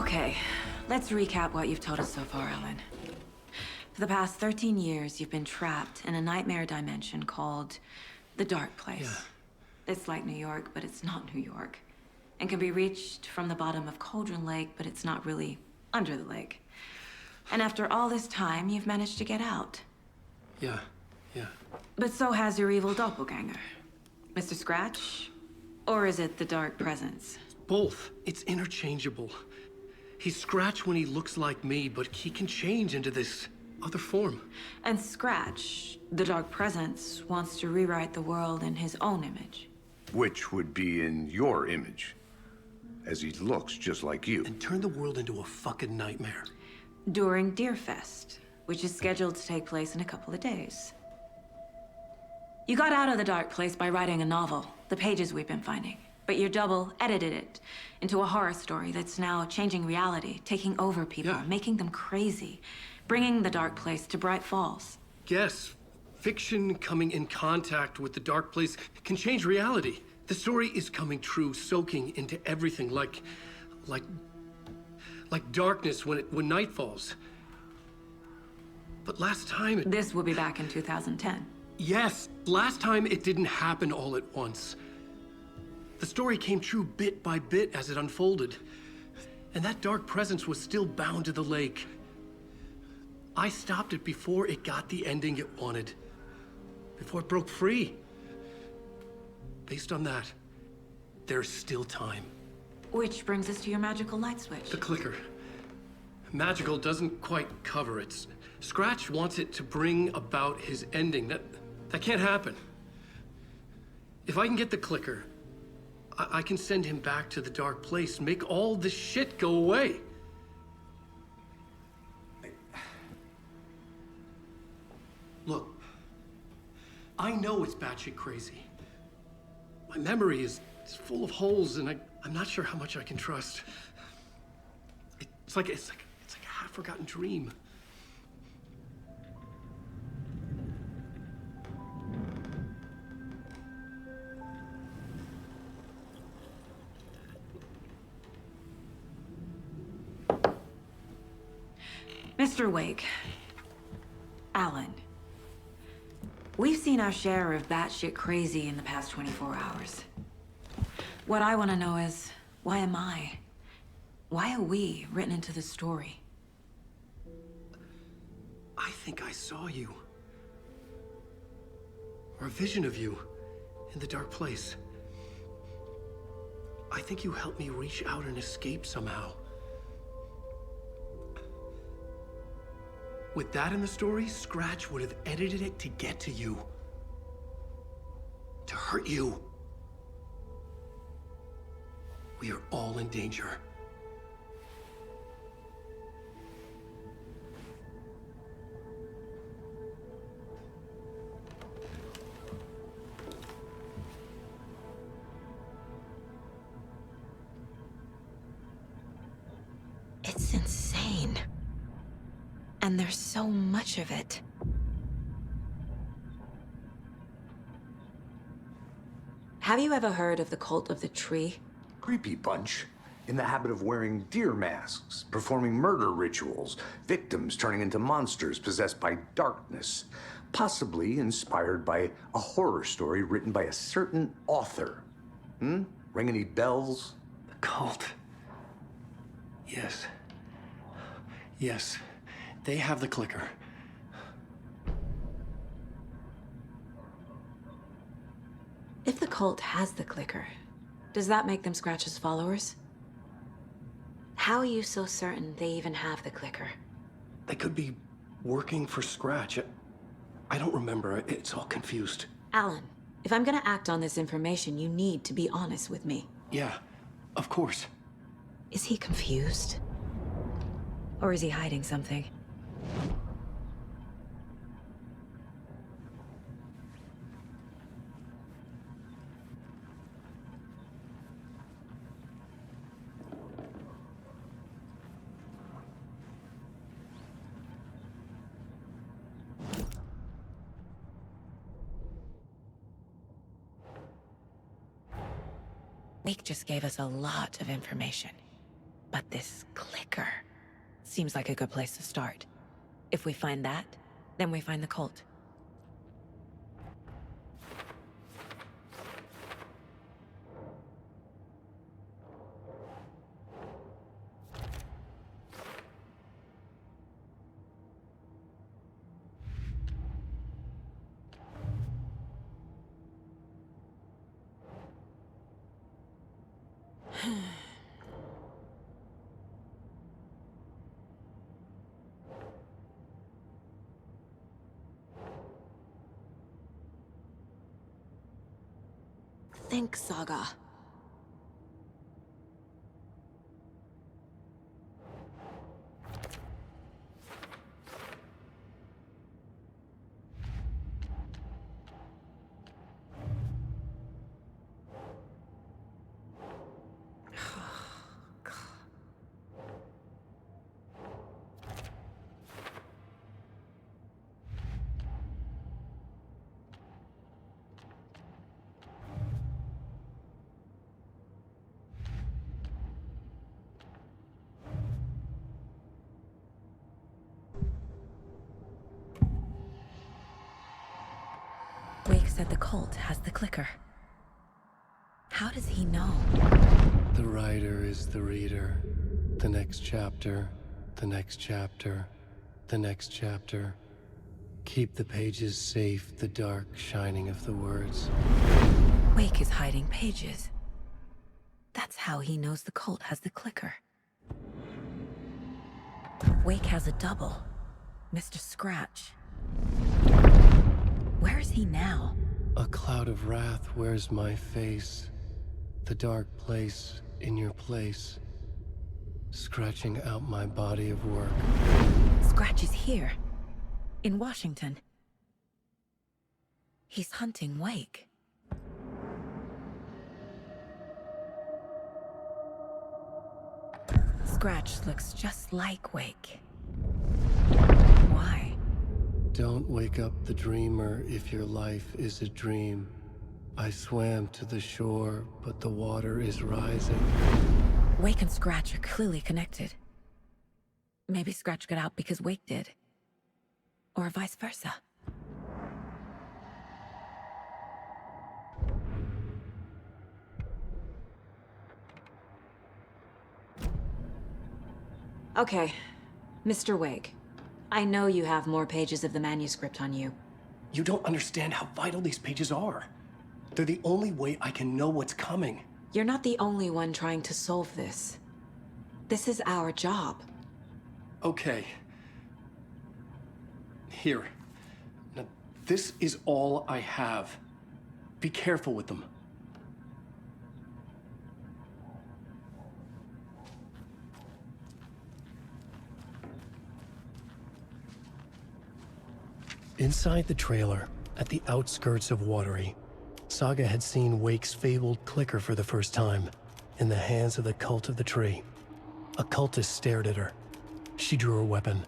Okay, let's recap what you've told us so far, Ellen. For the past 13 years, you've been trapped in a nightmare dimension called the Dark Place. Yeah. It's like New York, but it's not New York. And can be reached from the bottom of Cauldron Lake, but it's not really under the lake. And after all this time, you've managed to get out. Yeah. But so has your evil doppelganger. Mr. Scratch? Or is it the Dark Presence? Both. It's interchangeable. He's Scratch when he looks like me, but he can change into this other form. And Scratch, the Dark Presence, wants to rewrite the world in his own image. Which would be in your image, as he looks just like you. And turn the world into a fucking nightmare. During Deerfest, which is scheduled to take place in a couple of days. You got out of the Dark Place by writing a novel, the pages we've been finding. But your double edited it into a horror story that's now changing reality, taking over people, Yeah. making them crazy, bringing the Dark Place to Bright Falls. Yes, fiction coming in contact with the Dark Place can change reality. The story is coming true, soaking into everything like darkness when night falls. But last time This will be back in 2010. Yes, last time it didn't happen all at once. The story came true bit by bit as it unfolded. And that dark presence was still bound to the lake. I stopped it before it got the ending it wanted. Before it broke free. Based on that, there's still time. Which brings us to your magical light switch. The clicker. Magical doesn't quite cover it. Scratch wants it to bring about his ending. That can't happen. If I can get the clicker, I can send him back to the Dark Place, make all this shit go away. Look, I know it's batshit crazy. My memory is full of holes, and I'm not sure how much I can trust. It's like a half-forgotten dream. Mr. Wake. Alan. We've seen our share of batshit crazy in the past 24 hours. What I want to know is, why am I? Why are we written into the story? I think I saw you. Or a vision of you in the Dark Place. I think you helped me reach out and escape somehow. With that in the story, Scratch would have edited it to get to you. To hurt you. We are all in danger. It's insane. And there's so much of it. Have you ever heard of the Cult of the Tree? Creepy bunch. In the habit of wearing deer masks, performing murder rituals, victims turning into monsters possessed by darkness, possibly inspired by a horror story written by a certain author. Ring any bells? The cult. Yes. Yes. They have the clicker. If the cult has the clicker, does that make them Scratch's followers? How are you so certain they even have the clicker? They could be working for Scratch. I don't remember. It's all confused. Alan, if I'm gonna act on this information, you need to be honest with me. Yeah, of course. Is he confused? Or is he hiding something? Wake just gave us a lot of information. But this clicker seems like a good place to start. If we find that, then we find the cult. Think, Saga. Wake said the cult has the clicker. How does he know? The writer is the reader. The next chapter, the next chapter, the next chapter. Keep the pages safe, the dark shining of the words. Wake is hiding pages. That's how he knows the cult has the clicker. Wake has a double. Mr. Scratch. Where is he now? A cloud of wrath wears my face. The dark place in your place. Scratching out my body of work. Scratch is here. In Washington. He's hunting Wake. Scratch looks just like Wake. Why? Don't wake up the dreamer if your life is a dream. I swam to the shore, but the water is rising. Wake and Scratch are clearly connected. Maybe Scratch got out because Wake did. Or vice versa. Okay, Mr. Wake. I know you have more pages of the manuscript on you. You don't understand how vital these pages are. They're the only way I can know what's coming. You're not the only one trying to solve this. This is our job. Okay. Here. Now, this is all I have. Be careful with them. Inside the trailer, at the outskirts of Watery, Saga had seen Wake's fabled clicker for the first time, in the hands of the Cult of the Tree. A cultist stared at her. She drew her weapon.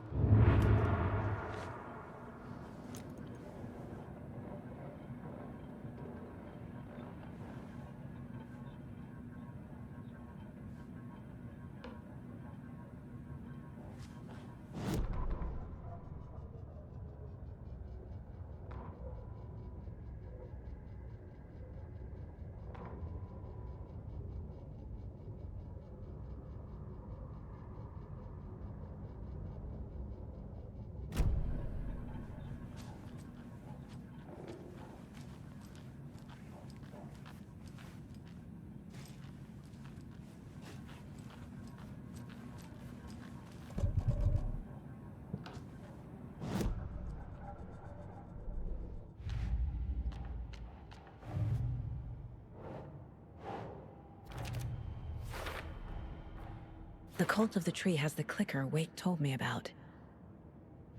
The Cult of the Tree has the clicker Wake told me about.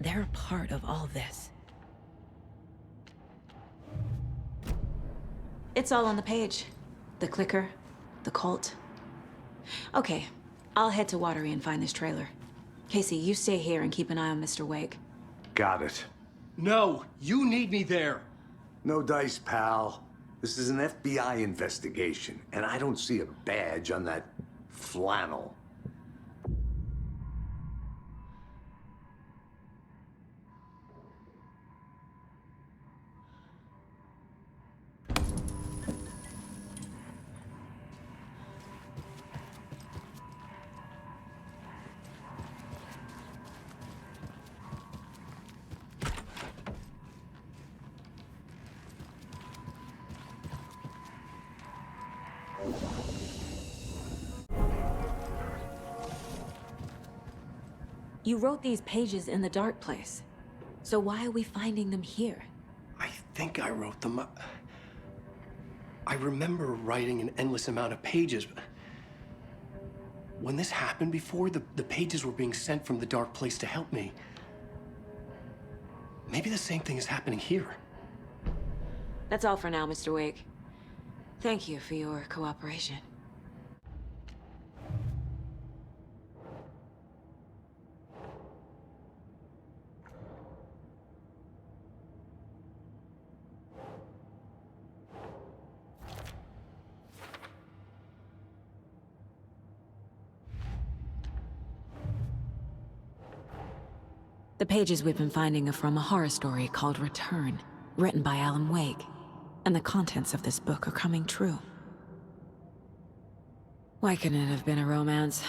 They're a part of all this. It's all on the page. The clicker, the cult. Okay, I'll head to Watery and find this trailer. Casey, you stay here and keep an eye on Mr. Wake. Got it. No, you need me there. No dice, pal. This is an FBI investigation, and I don't see a badge on that flannel. You wrote these pages in the dark place. So why are we finding them here? I think I wrote them. I remember writing an endless amount of pages. When this happened before, the pages were being sent from the dark place to help me. Maybe the same thing is happening here. That's all for now, Mr. Wake. Thank you for your cooperation. The pages we've been finding are from a horror story called Return, written by Alan Wake. And the contents of this book are coming true. Why couldn't it have been a romance?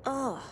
Ugh.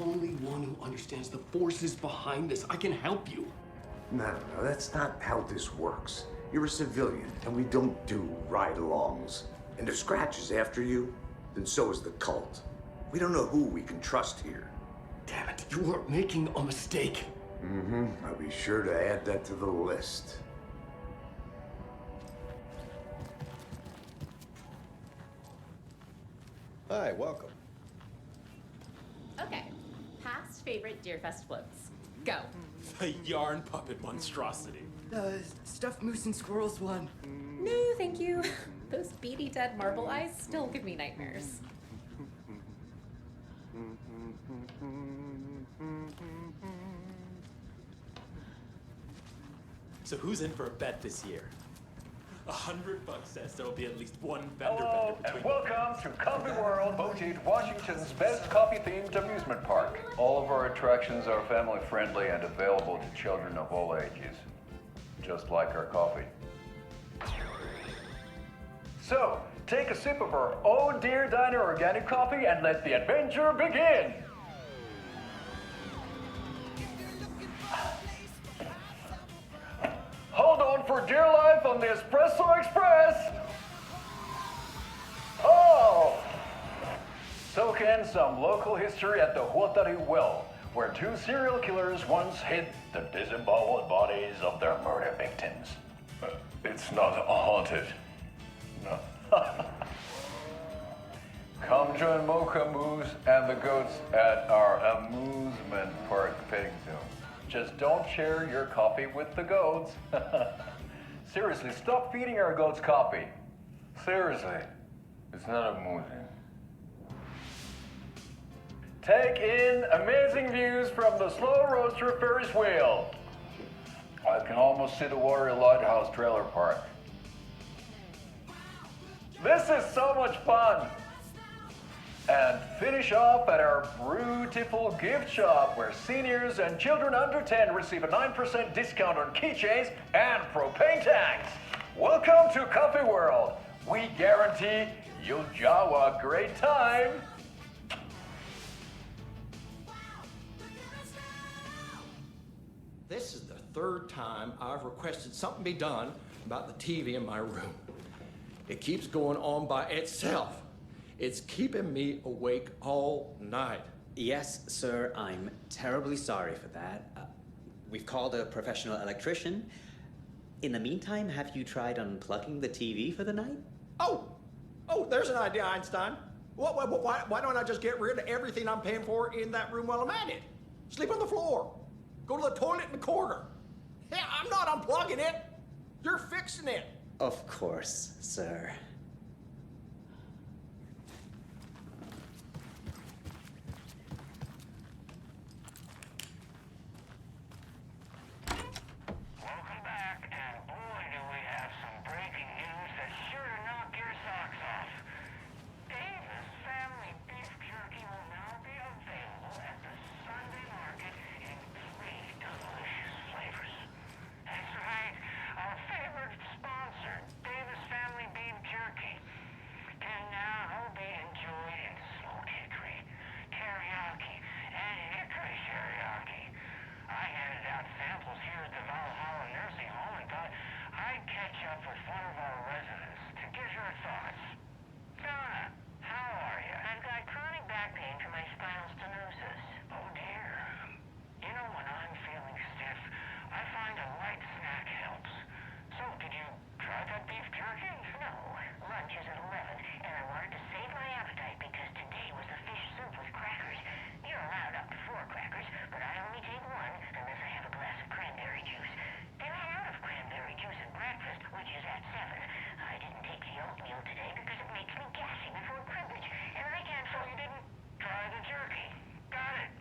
only one who understands the forces behind this. I can help you. No, that's not how this works. You're a civilian, and we don't do ride-alongs. And if Scratch is after you, then so is the cult. We don't know who we can trust here. Damn it, you are making a mistake. I'll be sure to add that to the list. Hi, welcome. Okay, past favorite Deerfest floats. Go. The yarn puppet monstrosity. The stuffed moose and squirrels one. No, thank you. Those beady dead marble eyes still give me nightmares. So who's in for a bet this year? $100 says there'll be at least one vendor Hello, bender and between. welcome to Coffee World, voted Washington's best coffee-themed amusement park. All of our attractions are family-friendly and available to children of all ages, just like our coffee. So, take a sip of our Oh Dear Diner organic coffee and let the adventure begin! Hold on for dear life on the Espresso Express! Oh! Soak in some local history at the Huatari Well, where two serial killers once hid the disemboweled bodies of their murder victims. It's not haunted. No. Come join Mocha Moose and the goats at our amusement park petting zoo. Just don't share your coffee with the goats. Seriously, stop feeding our goats coffee. Seriously, it's not amusing. Take in amazing views from the Slow Roaster Ferris wheel. I can almost see the Watery Lighthouse trailer park. This is so much fun! And finish off at our beautiful gift shop where seniors and children under 10 receive a 9% discount on keychains and propane tanks. Welcome to Coffee World. We guarantee you'll jaw a great time. This is the third time I've requested something be done about the TV in my room. It keeps going on by itself. It's keeping me awake all night. Yes, sir, I'm terribly sorry for that. We've called a professional electrician. In the meantime, have you tried unplugging the TV for the night? Oh, there's an idea, Einstein. Why don't I just get rid of everything I'm paying for in that room while I'm at it? Sleep on the floor. Go to the toilet in the corner. Yeah, I'm not unplugging it. You're fixing it. Of course, sir. Welcome back, and boy do we have some breaking news that's sure to knock your socks off. Davis Family Beef Jerky will now be available at the Sunday market in 3 delicious flavors. That's right, our favorite sponsor, Davis Family Beef Jerky, can now be enjoyed in smoked hickory, teriyaki, and hickory teriyaki. I handed out samples here at the Valhalla Nursing Home and thought I'd catch up with one of our residents to get her thoughts. Donna, how are you? I've got chronic back pain from my spinal stenosis. Oh dear. You know, when I'm feeling stiff, I find a light snack helps. So, did you try that beef jerky? No. Lunch is at 11, and I wanted to save my appetite because today was a fish soup with crackers. You're allowed up to 4 crackers, but I only take 1 unless I have a glass of cranberry juice. They ran out of cranberry juice at breakfast, which is at 7. I didn't take the oatmeal today because it makes me gassy before cribbage, and I can't. So you didn't try the jerky? Got it.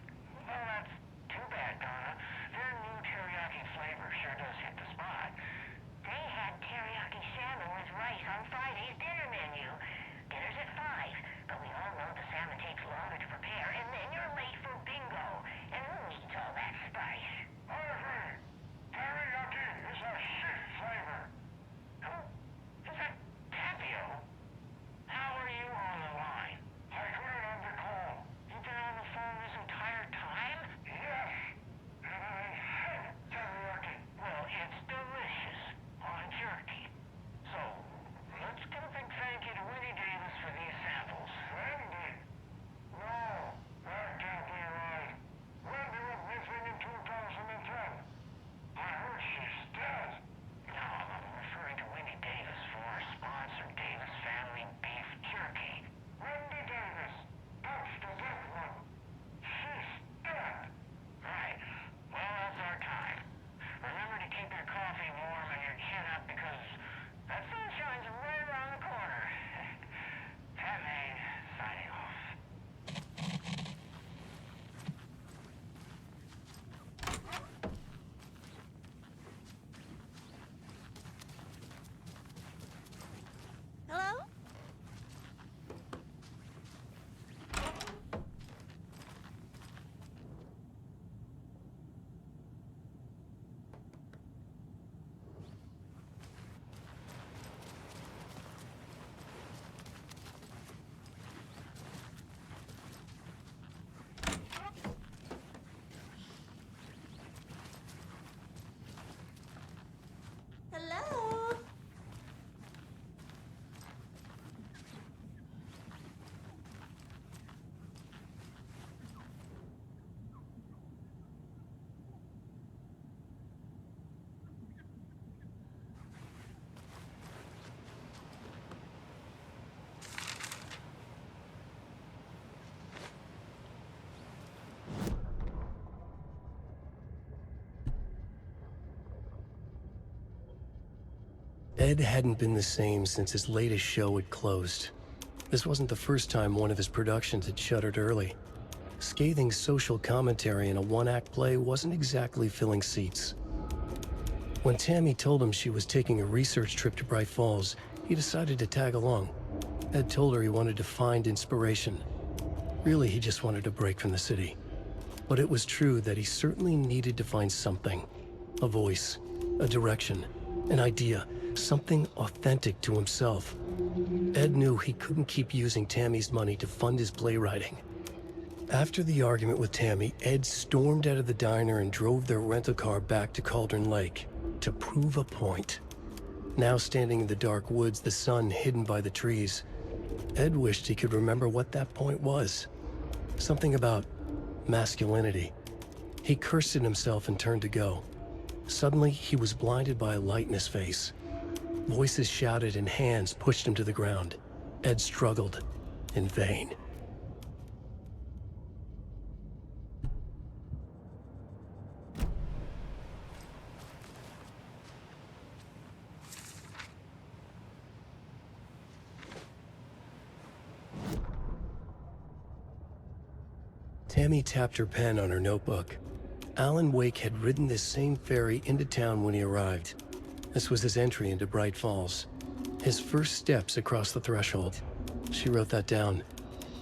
Well, that's too bad, Donna. Their new teriyaki flavor sure does hit the spot. They had teriyaki salmon with rice Ed hadn't been the same since his latest show had closed. This wasn't the first time one of his productions had shuttered early. Scathing social commentary in a one-act play wasn't exactly filling seats. When Tammy told him she was taking a research trip to Bright Falls, he decided to tag along. Ed told her he wanted to find inspiration. Really, he just wanted a break from the city. But it was true that he certainly needed to find something. A voice, a direction, an idea, something authentic to himself. Ed knew he couldn't keep using Tammy's money to fund his playwriting. After the argument with Tammy, Ed stormed out of the diner and drove their rental car back to Cauldron Lake to prove a point. Now standing in the dark woods, the sun hidden by the trees, Ed wished he could remember what that point was. Something about masculinity. He cursed at himself and turned to go. Suddenly, he was blinded by a light in his face. Voices shouted and hands pushed him to the ground. Ed struggled, in vain. Tammy tapped her pen on her notebook. Alan Wake had ridden this same ferry into town when he arrived. This was his entry into Bright Falls. His first steps across the threshold. She wrote that down.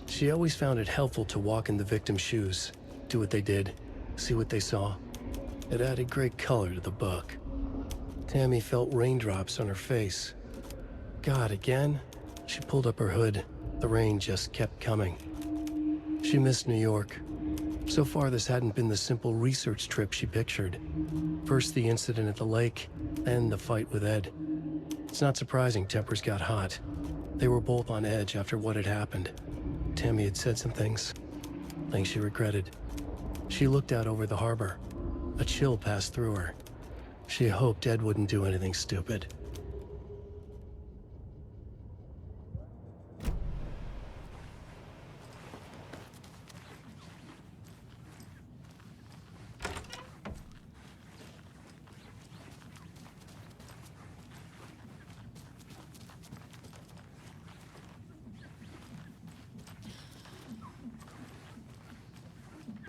She always found it helpful to walk in the victim's shoes, do what they did, see what they saw. It added great color to the book. Tammy felt raindrops on her face. God, again? She pulled up her hood. The rain just kept coming. She missed New York. So far, this hadn't been the simple research trip she pictured. First the incident at the lake, then the fight with Ed. It's not surprising tempers got hot. They were both on edge after what had happened. Tammy had said some things she regretted. She looked out over the harbor. A chill passed through her. She hoped Ed wouldn't do anything stupid.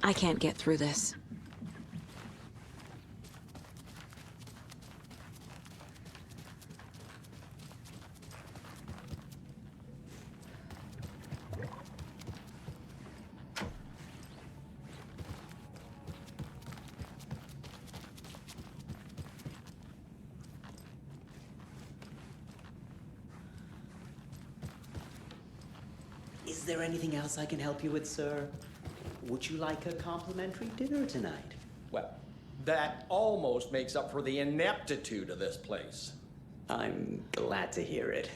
I can't get through this. Is there anything else I can help you with, sir? Would you like a complimentary dinner tonight? Well, that almost makes up for the ineptitude of this place. I'm glad to hear it.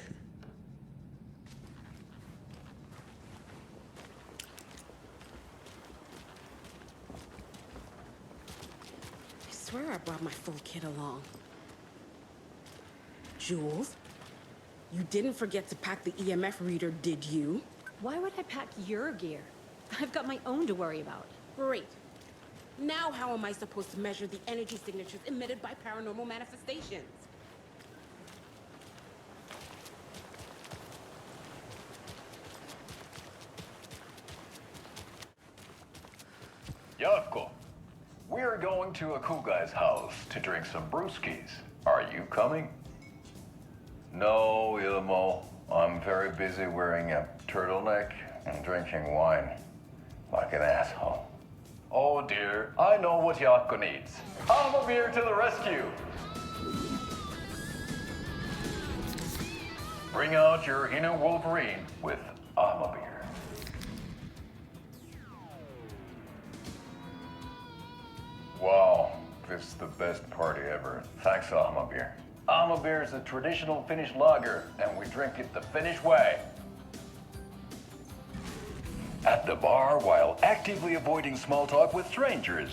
I swear I brought my full kit along. Jules, you didn't forget to pack the EMF reader, did you? Why would I pack your gear? I've got my own to worry about. Great. Now how am I supposed to measure the energy signatures emitted by paranormal manifestations? Yako, we're going to a cool guy's house to drink some brewskis. Are you coming? No, Ilmo. I'm very busy wearing a turtleneck and drinking wine. Like an asshole. Oh dear, I know what Yako needs. I'm a beer to the rescue. Bring out your inner Wolverine with I'm beer. Wow, this is the best party ever. Thanks, beer. Beer is a traditional Finnish lager, and we drink it the Finnish way. At the bar while actively avoiding small talk with strangers.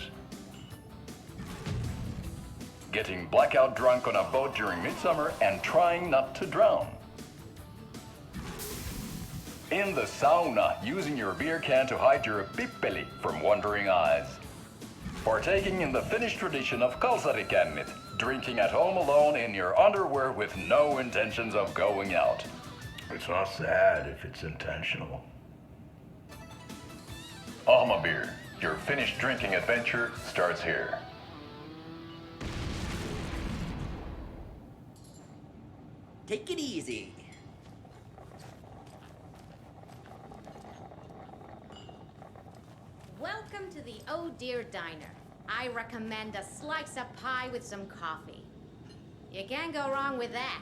Getting blackout drunk on a boat during midsummer and trying not to drown. In the sauna, using your beer can to hide your pippeli from wondering eyes. Partaking in the Finnish tradition of kalsarikännit, drinking at home alone in your underwear with no intentions of going out. It's not sad if it's intentional. Alma Beer, your finished drinking adventure starts here. Take it easy. Welcome to the Oh Dear Diner. I recommend a slice of pie with some coffee. You can't go wrong with that.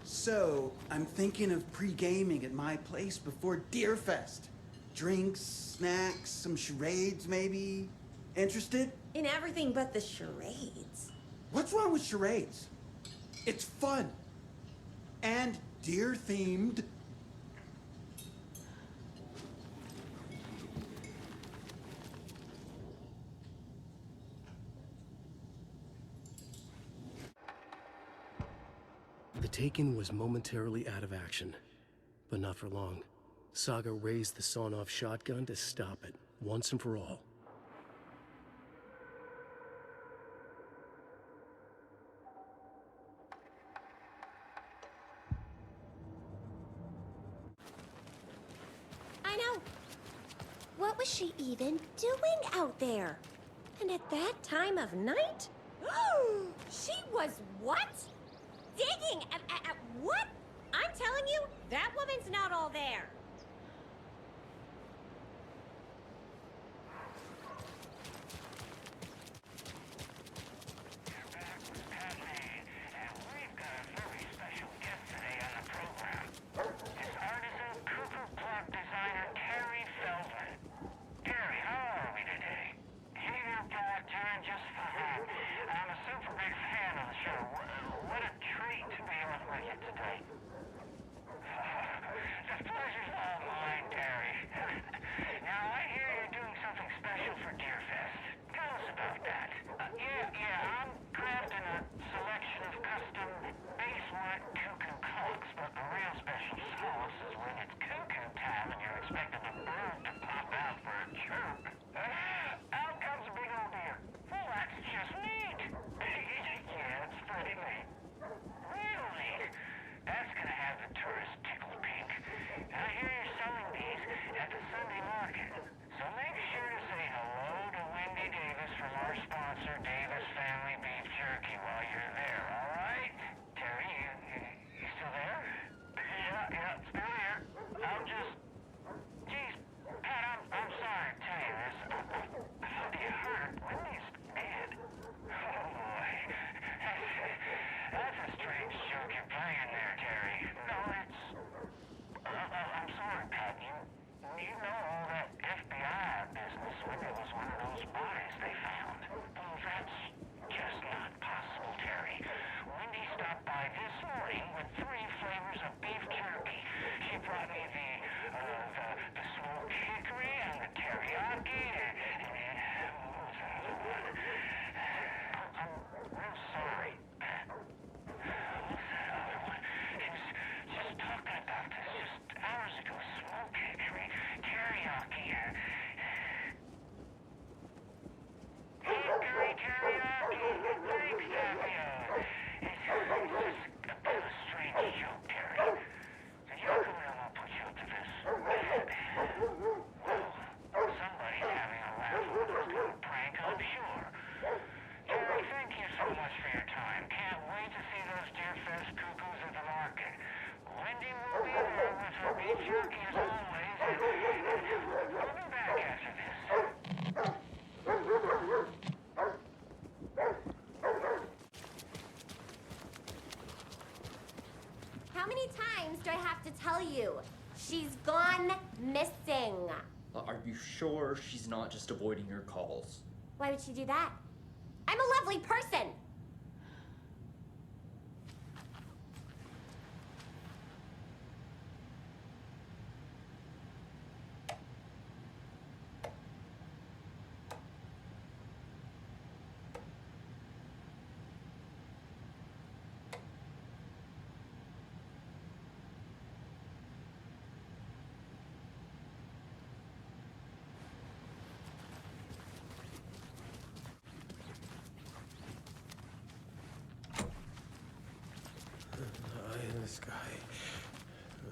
So, I'm thinking of pre-gaming at my place before Deerfest. Drinks, snacks, some charades maybe. Interested? In everything but the charades. What's wrong with charades? It's fun. And deer-themed. The Taken was momentarily out of action, but not for long. Saga raised the sawn-off shotgun to stop it, once and for all. I know. What was she even doing out there? And at that time of night? She was what? Digging at what? I'm telling you, that woman's not all there. How many times do I have to tell you? She's gone missing. Are you sure she's not just avoiding your calls? Why would she do that? I'm a lovely person.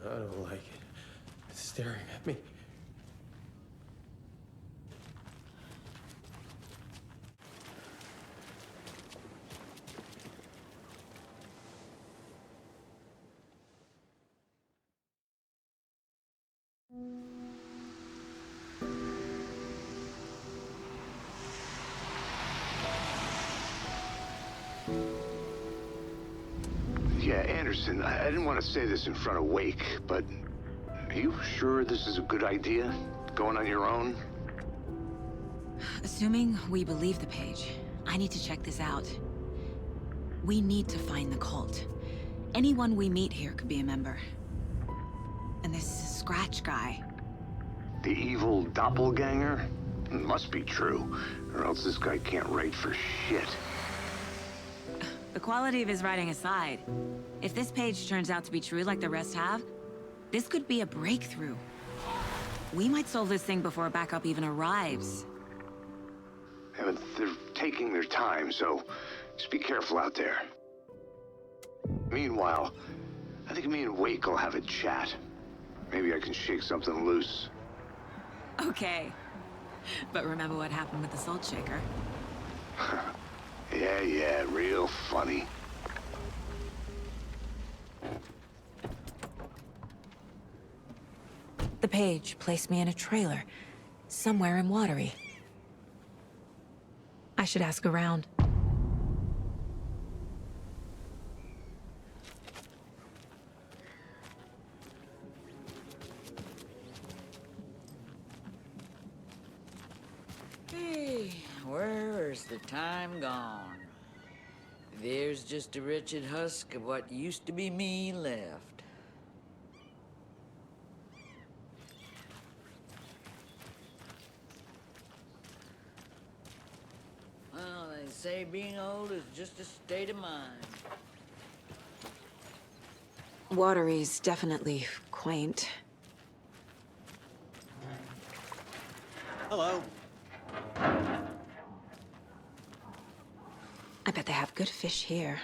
I don't like it. It's staring at me. Yeah, Anderson, I didn't want to say this in front of Wake, but are you sure this is a good idea? Going on your own? Assuming we believe the page, I need to check this out. We need to find the cult. Anyone we meet here could be a member. And this Scratch guy. The evil doppelganger? Must be true, or else this guy can't write for shit. The quality of his writing aside, if this page turns out to be true like the rest have, this could be a breakthrough. We might solve this thing before backup even arrives. Yeah, but they're taking their time, so just be careful out there. Meanwhile, I think me and Wake will have a chat. Maybe I can shake something loose. Okay. But remember what happened with the salt shaker? Yeah, real funny. The page placed me in a trailer, somewhere in Watery. I should ask around. Hey, where's the time gone? There's just a wretched husk of what used to be me left. Well, they say being old is just a state of mind. Watery's definitely quaint. Hello. I bet they have good fish here.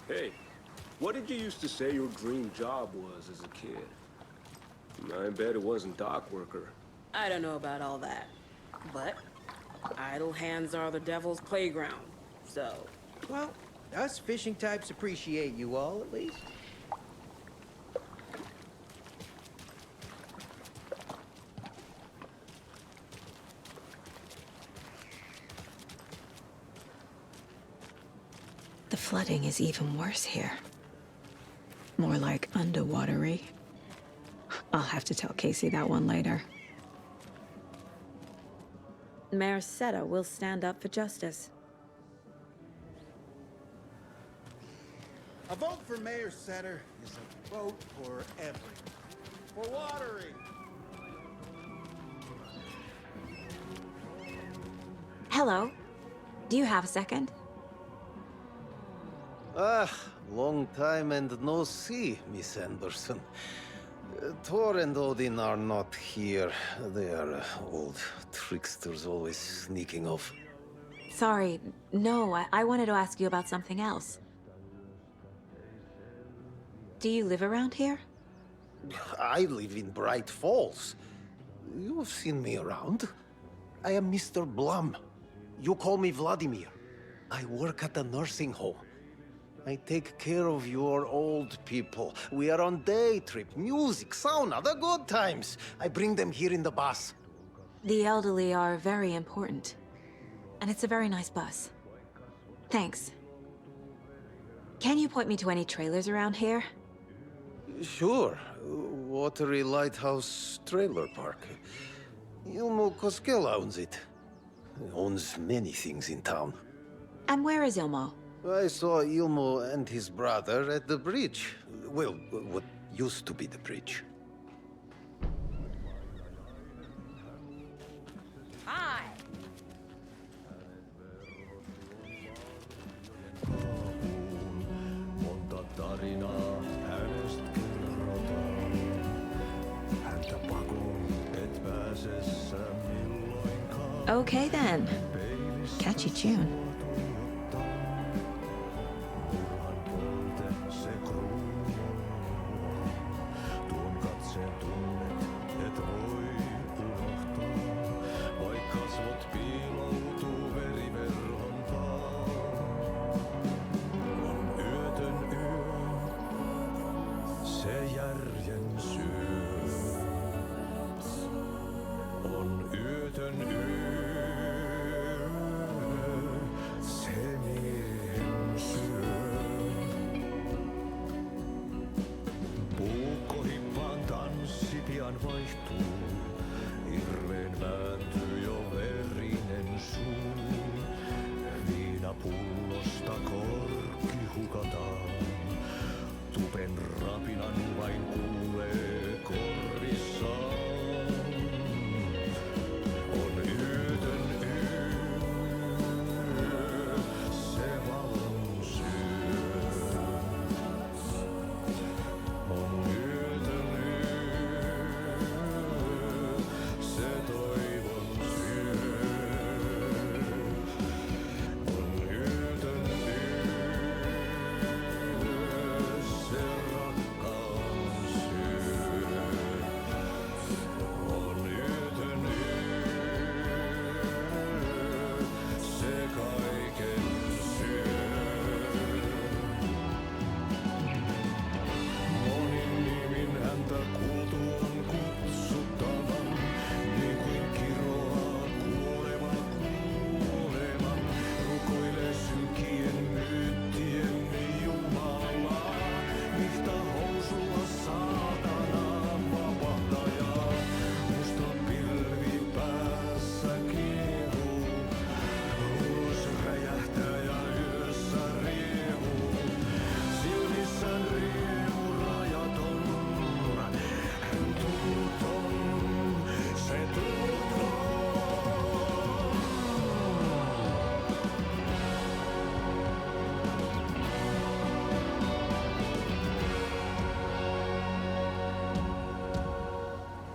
Hey, what did you used to say your dream job was as a kid? I bet it wasn't dock worker. I don't know about all that, but idle hands are the devil's playground, so... Well, us fishing types appreciate you all, at least. The flooding is even worse here. More like underwatery. I'll have to tell Casey that one later. Mayor Seta will stand up for justice. A vote for Mayor Setter is a vote for everyone. For Watery. Hello. Do you have a second? Ah, long time and no see, Miss Anderson. Thor and Odin are not here. They are old tricksters always sneaking off. Sorry, no, I wanted to ask you about something else. Do you live around here? I live in Bright Falls. You've seen me around. I am Mr. Blum. You call me Vladimir. I work at a nursing home. I take care of your old people. We are on day trip, music, sauna, the good times. I bring them here in the bus. The elderly are very important. And it's a very nice bus. Thanks. Can you point me to any trailers around here? Sure. Watery Lighthouse Trailer Park. Ilmo Koskela owns it. He owns many things in town. And where is Ilmo? I saw Ilmo and his brother at the bridge. Well, what used to be the bridge. Hi! Okay then. Catchy tune.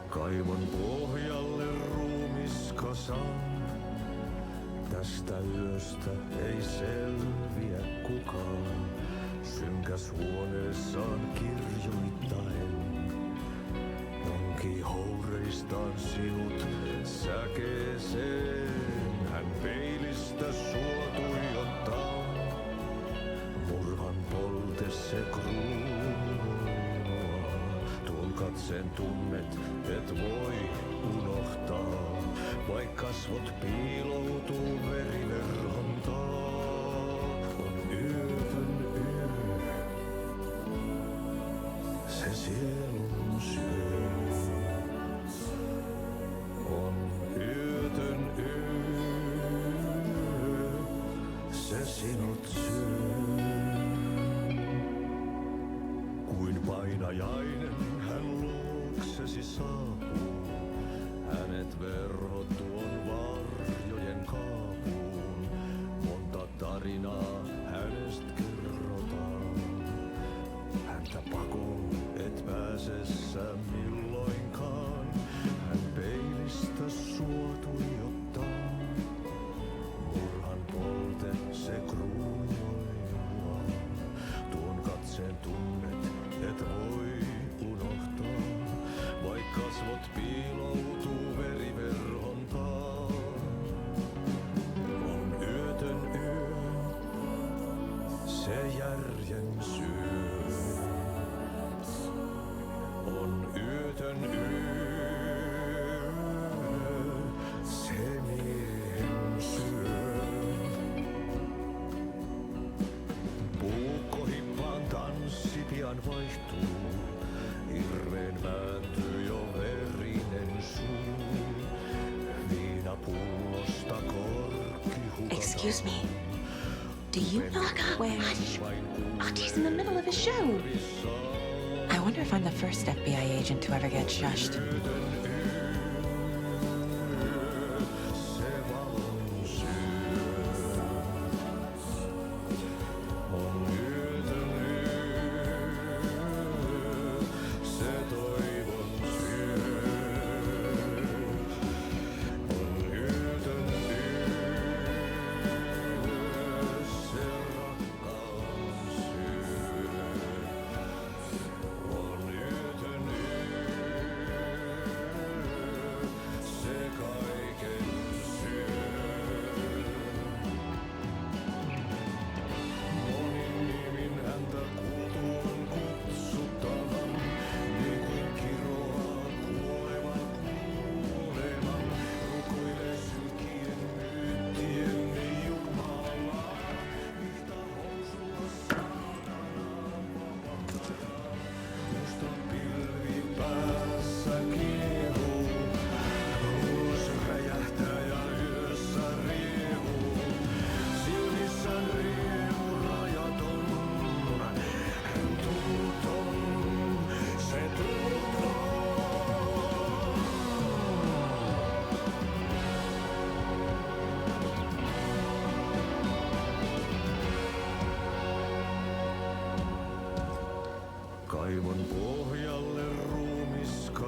Kaivon pohjalle ruumiskasan. Tästä yöstä ei selviä kukaan. Synkäs huoneessaan kirjoittaen. Onki houreistaan sinut säkeeseen. Hän peilistä sua tuijottaa. Murhan polte se kruunua. Tuon katseen tunnet, et voi unohtaa. Vaik kasvot piiloutuu veriverhon taa. On yötön yö. Se sielun syö. On yötön yö. Se sinut syö. Kuin painajainen hän luoksesi saapuu. Hänet verhot tuon varjojen kaapuun. Monta tarinaa hänestä kerrotaan. Häntä pakoon et pääsessä milloinkaan. Hän peilistä sua tuijottaa. Murhan polte se kruunoi. Tuon katseen tunnet et voi unohtaa. Vaik kasvot piiloutuu veriverhon taa. On yötön yö, se järjen syö. On yötön yö, se miehen syö. Puukkohippaan tanssi pian vaihtuu. Irveen vääntyy jo verinen suu. Viinapullosta korkki hukataan. Excuse me. Do you knock up where? Artie's in the middle of a show. I wonder if I'm the first FBI agent to ever get shushed. Yötön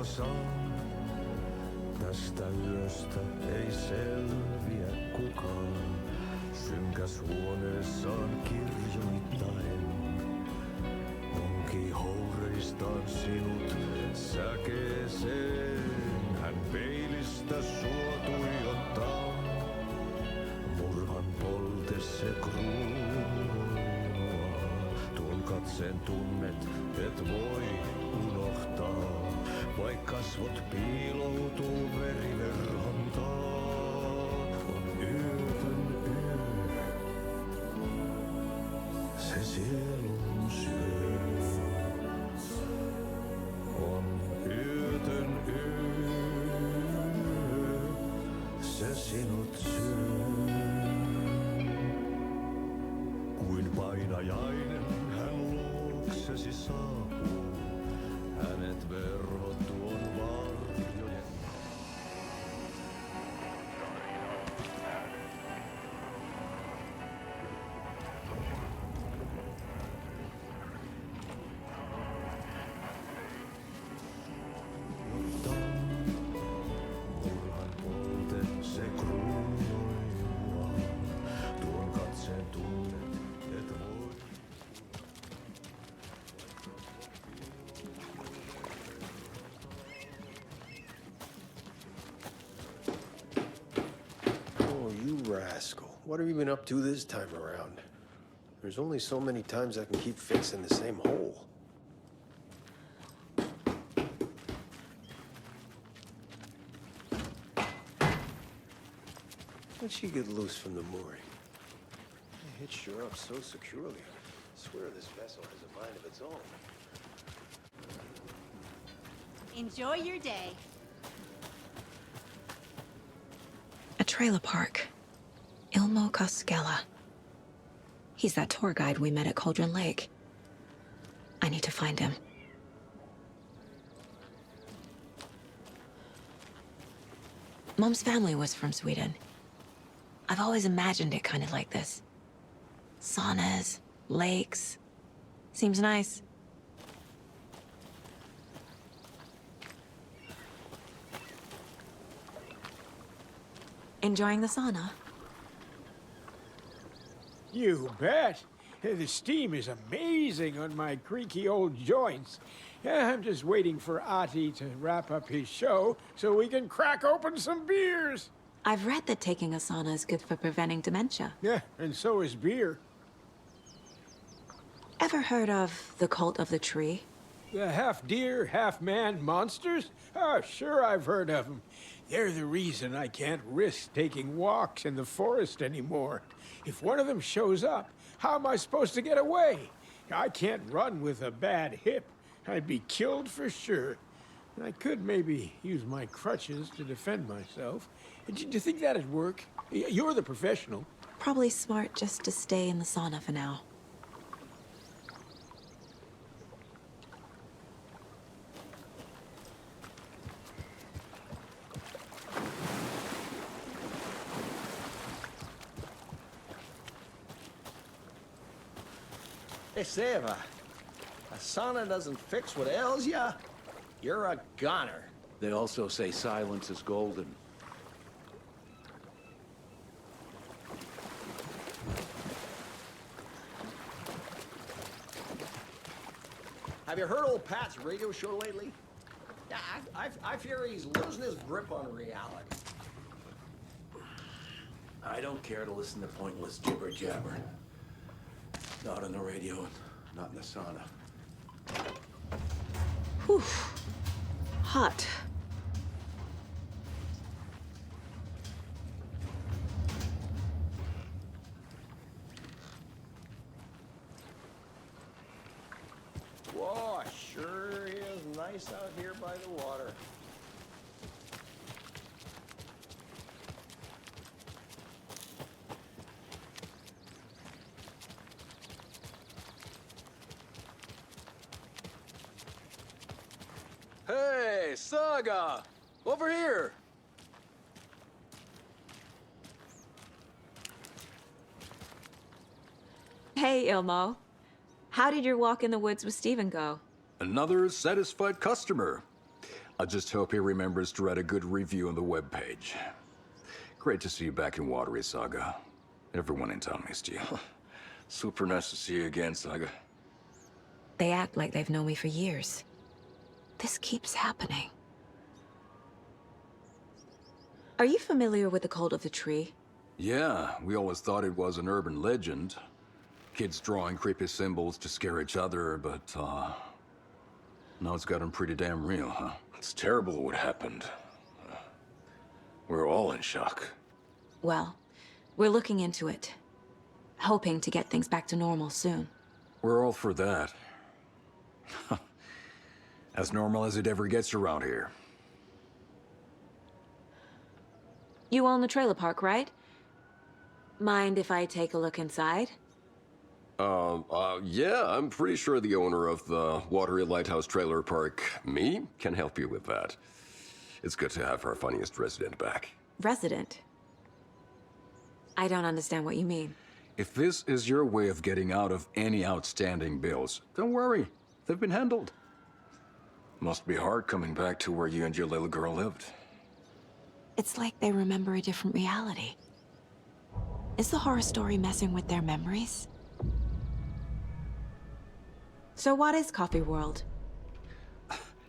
saan. Tästä yöstä ei selviä kukaan. Synkäs huoneessaan kirjoittaen. Onki houreistaan sinut säkeeseen. Hän peilistä sua tuijottaa. Murhan polte se kruunua. Tuon katseen tunnet, et voi unohtaa. Vaik kasvot piiloutuu veriverhon taa. On yötön yö, se sielun syö. On yötön yö, se sinut syö. Kuin painajainen hän luoksesi saapuu. Hänet verhot tuon varjojen. Murhan polte se kruunoi mua. Tuon katseen tunnet, et voi. Oh, you rascal. What have you been up to this time around? There's only so many times I can keep fixing the same hole. How'd she get loose from the mooring? It hitched her up so securely. I swear this vessel has a mind of its own. Enjoy your day. A trailer park. Ilmo Koskela. He's that tour guide we met at Cauldron Lake. I need to find him. Mom's family was from Sweden. I've always imagined it kind of like this. Saunas, lakes. Seems nice. Enjoying the sauna? You bet. The steam is amazing on my creaky old joints. I'm just waiting for Ati to wrap up his show so we can crack open some beers. I've read that taking a sauna is good for preventing dementia. Yeah, and so is beer. Ever heard of the cult of the tree? The half-deer, half-man monsters? Oh, sure I've heard of them. They're the reason I can't risk taking walks in the forest anymore. If one of them shows up, how am I supposed to get away? I can't run with a bad hip. I'd be killed for sure. I could maybe use my crutches to defend myself. Do you think that'd work? You're the professional. Probably smart just to stay in the sauna for now. Hey, Seva, a sauna doesn't fix what ails ya? You're a goner. They also say silence is golden. Have you heard old Pat's radio show lately? Yeah, I fear he's losing his grip on reality. I don't care to listen to pointless jibber jabber. Not on the radio, not in the sauna. Whew. Hot. Whoa, sure is nice out here by the water. Hey, Saga! Over here! Hey, Ilmo. How did your walk in the woods with Steven go? Another satisfied customer. I just hope he remembers to write a good review on the webpage. Great to see you back in Watery, Saga. Everyone in town missed you. Super nice to see you again, Saga. They act like they've known me for years. This keeps happening. Are you familiar with the Cult of the Tree? Yeah, we always thought it was an urban legend. Kids drawing creepy symbols to scare each other, but, now it's gotten pretty damn real, huh? It's terrible what happened. We're all in shock. Well, we're looking into it. Hoping to get things back to normal soon. We're all for that. As normal as it ever gets around here. You own the trailer park, right? Mind if I take a look inside? Yeah, I'm pretty sure the owner of the Watery Lighthouse Trailer Park, me, can help you with that. It's good to have our funniest resident back. Resident? I don't understand what you mean. If this is your way of getting out of any outstanding bills, don't worry. They've been handled. Must be hard coming back to where you and your little girl lived. It's like they remember a different reality. Is the horror story messing with their memories? So what is Coffee World?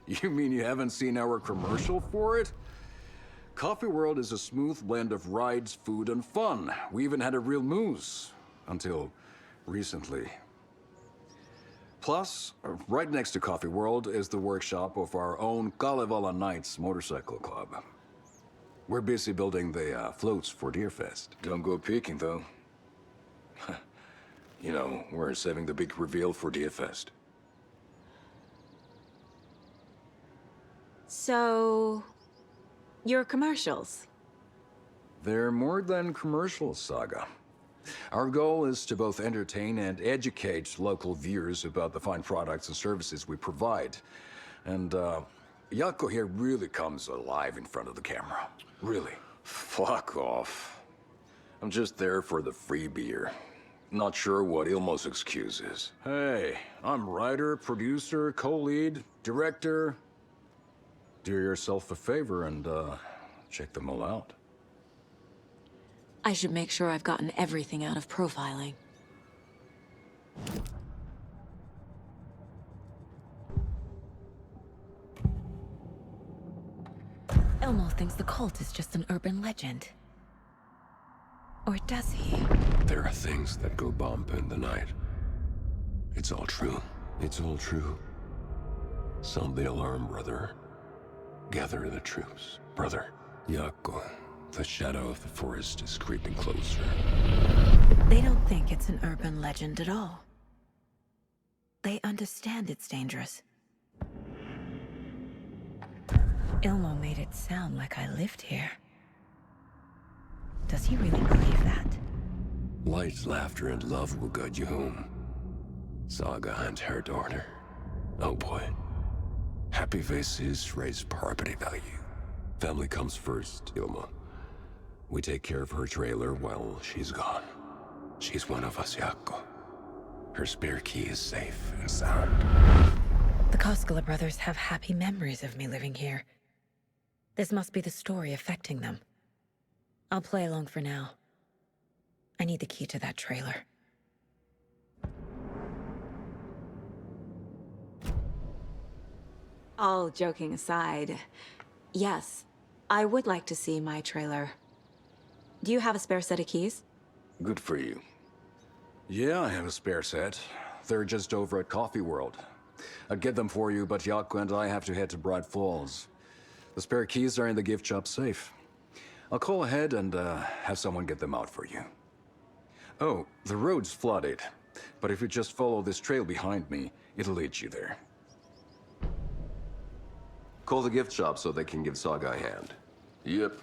You mean you haven't seen our commercial for it? Coffee World is a smooth blend of rides, food, and fun. We even had a real moose. Until recently. Plus, right next to Coffee World is the workshop of our own Kalevala Knights Motorcycle Club. We're busy building the floats for Deerfest. Don't go peeking, though. You know, we're saving the big reveal for Deerfest. So... your commercials? They're more than commercials, Saga. Our goal is to both entertain and educate local viewers about the fine products and services we provide. And, Jaakko here really comes alive in front of the camera. Really. Fuck off. I'm just there for the free beer. Not sure what Ilmo's excuse is. Hey, I'm writer, producer, co-lead, director. Do yourself a favor and, check them all out. I should make sure I've gotten everything out of profiling. Ilmo thinks the cult is just an urban legend. Or does he? There are things that go bump in the night. It's all true. It's all true. Sound the alarm, brother. Gather the troops, brother. Jaakko, the shadow of the forest is creeping closer. They don't think it's an urban legend at all. They understand it's dangerous. Ilmo made it sound like I lived here. Does he really believe that? Light, laughter, and love will guide you home. Saga and her daughter. Oh boy. Happy faces raise property value. Family comes first, Ilma. We take care of her trailer while she's gone. She's one of us, Jaakko. Her spare key is safe and sound. The Koskela brothers have happy memories of me living here. This must be the story affecting them. I'll play along for now. I need the key to that trailer. All joking aside, yes, I would like to see my trailer. Do you have a spare set of keys? Good for you. Yeah, I have a spare set. They're just over at Coffee World. I'd get them for you, but Jaakko and I have to head to Bright Falls. The spare keys are in the gift shop safe. I'll call ahead and have someone get them out for you. Oh, the road's flooded, but if you just follow this trail behind me, it'll lead you there. Call the gift shop so they can give Saga a hand. Yep.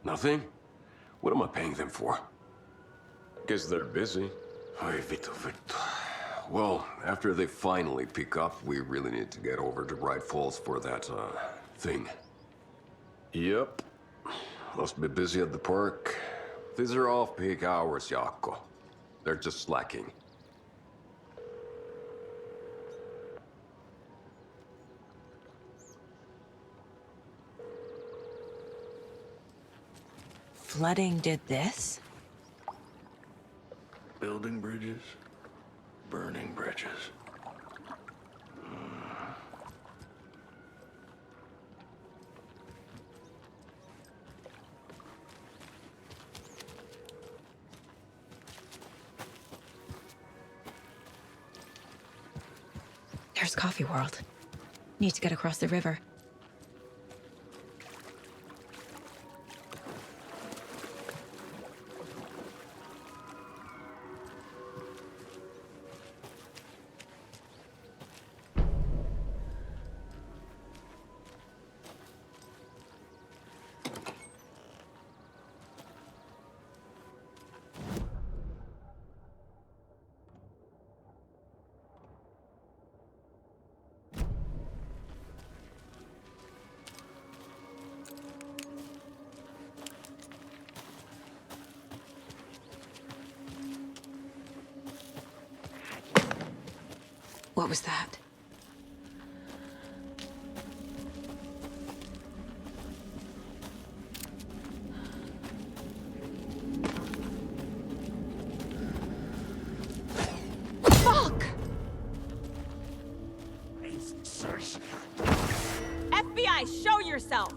Nothing? What am I paying them for? Guess they're busy. Ay, Vito. Well, after they finally pick up, we really need to get over to Bright Falls for that, thing. Yep. Must be busy at the park. These are off-peak hours, Jaakko. They're just slacking. Flooding did this? Building bridges, burning bridges. There's Coffee World. Need to get across the river. What was that? Fuck! FBI, show yourself!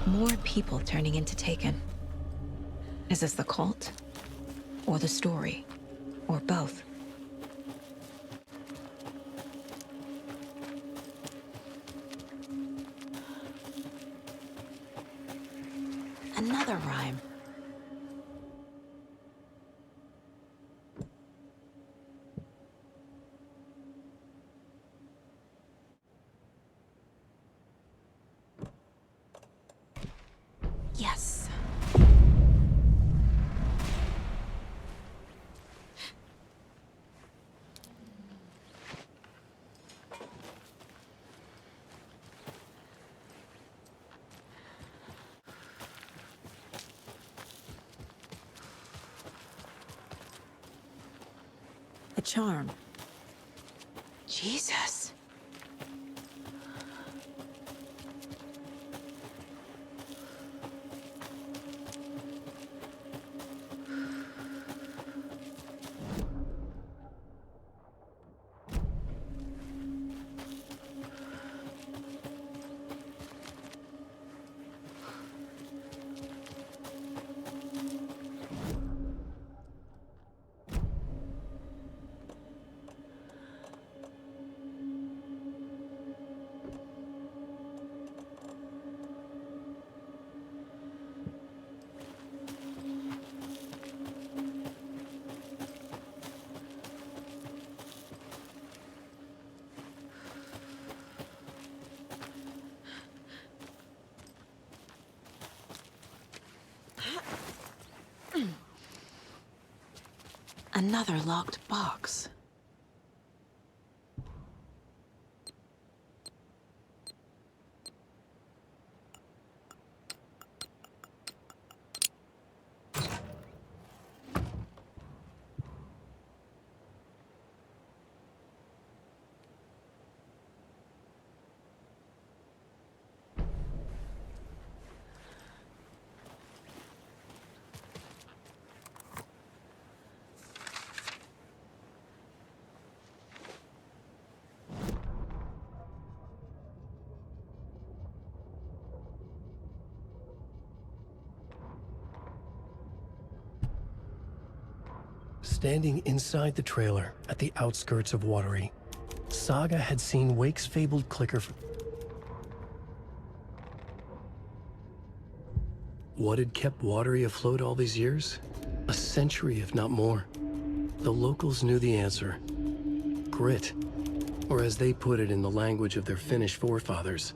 More people turning into Taken. Is this the cult? Or the story? Or both? Another rhyme. Yes. A charm. Jesus. Another locked box. Standing inside the trailer at the outskirts of Watery, Saga had seen Wake's fabled clicker. What had kept Watery afloat all these years? A century, if not more. The locals knew the answer. Grit. Or as they put it in the language of their Finnish forefathers,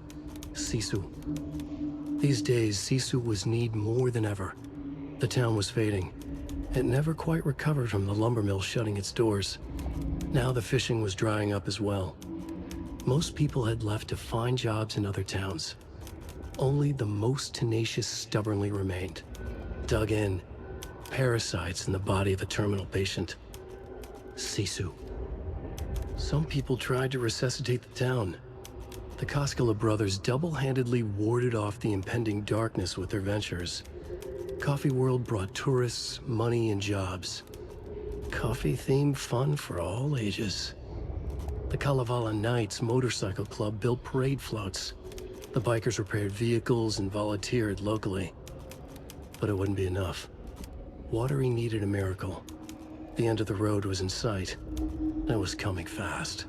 sisu. These days, sisu was needed more than ever. The town was fading. It never quite recovered from the lumber mill shutting its doors. Now the fishing was drying up as well. Most people had left to find jobs in other towns. Only the most tenacious stubbornly remained. Dug in. Parasites in the body of a terminal patient. Sisu. Some people tried to resuscitate the town. The Koskela brothers double-handedly warded off the impending darkness with their ventures. Coffee World brought tourists, money, and jobs. Coffee-themed fun for all ages. The Kalevala Knights Motorcycle Club built parade floats. The bikers repaired vehicles and volunteered locally. But it wouldn't be enough. Watery needed a miracle. The end of the road was in sight. And it was coming fast.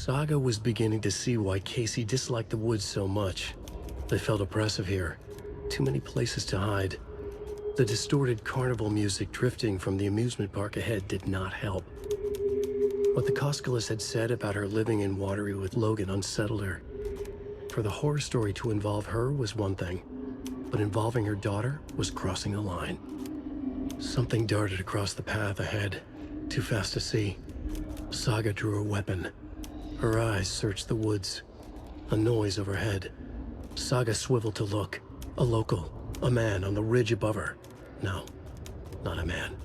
Saga was beginning to see why Casey disliked the woods so much. They felt oppressive here. Too many places to hide. The distorted carnival music drifting from the amusement park ahead did not help. What the Koskelas had said about her living in Watery with Logan unsettled her. For the horror story to involve her was one thing, but involving her daughter was crossing a line. Something darted across the path ahead, too fast to see. Saga drew a weapon. Her eyes searched the woods. A noise overhead. Saga swiveled to look. A local. A man on the ridge above her. No, not a man.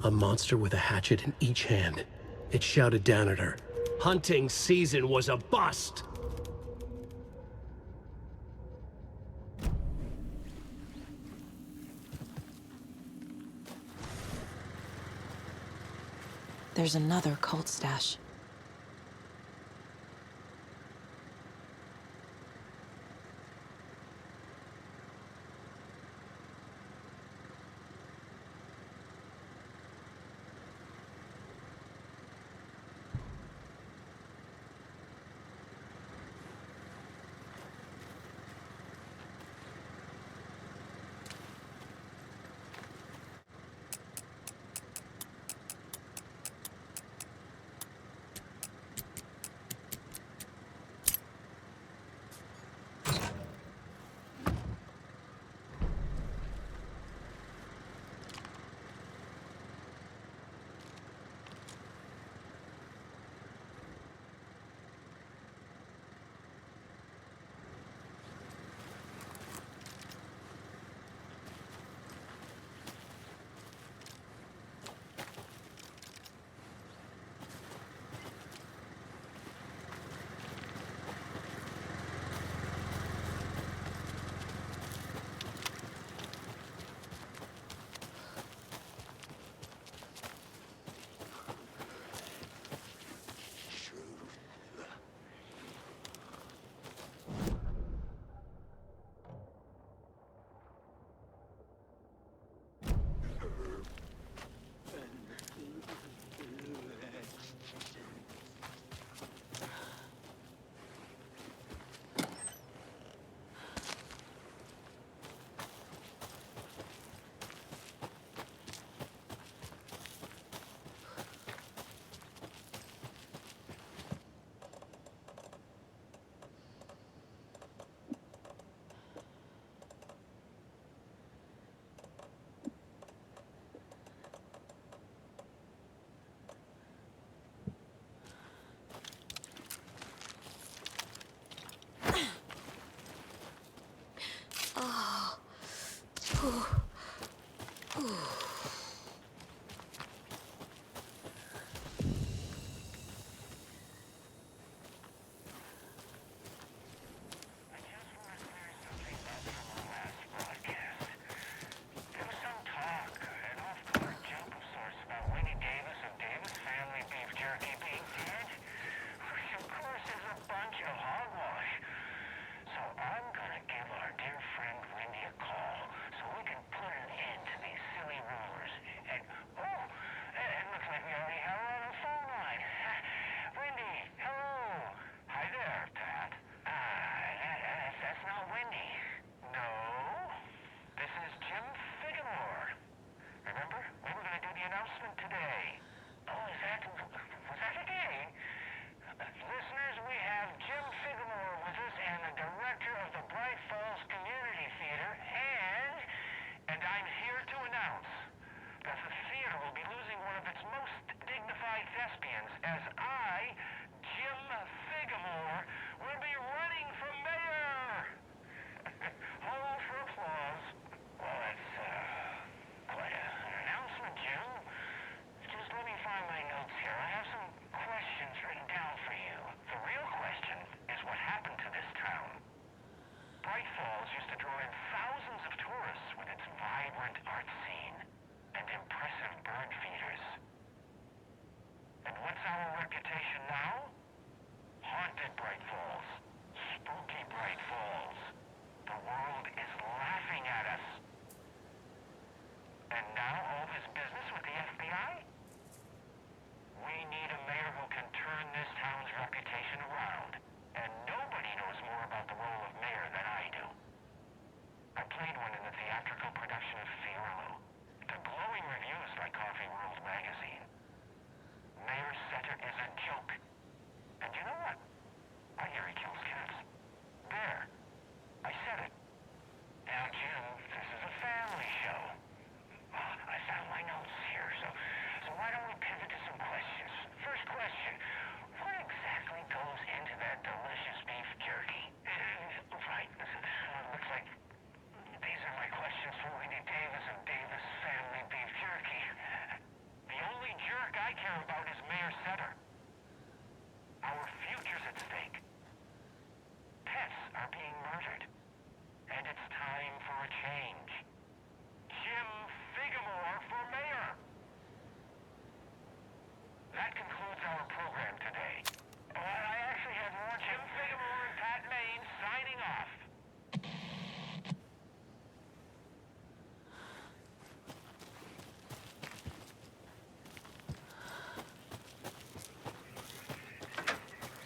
A monster with a hatchet in each hand. It shouted down at her. Hunting season was a bust! There's another cult stash.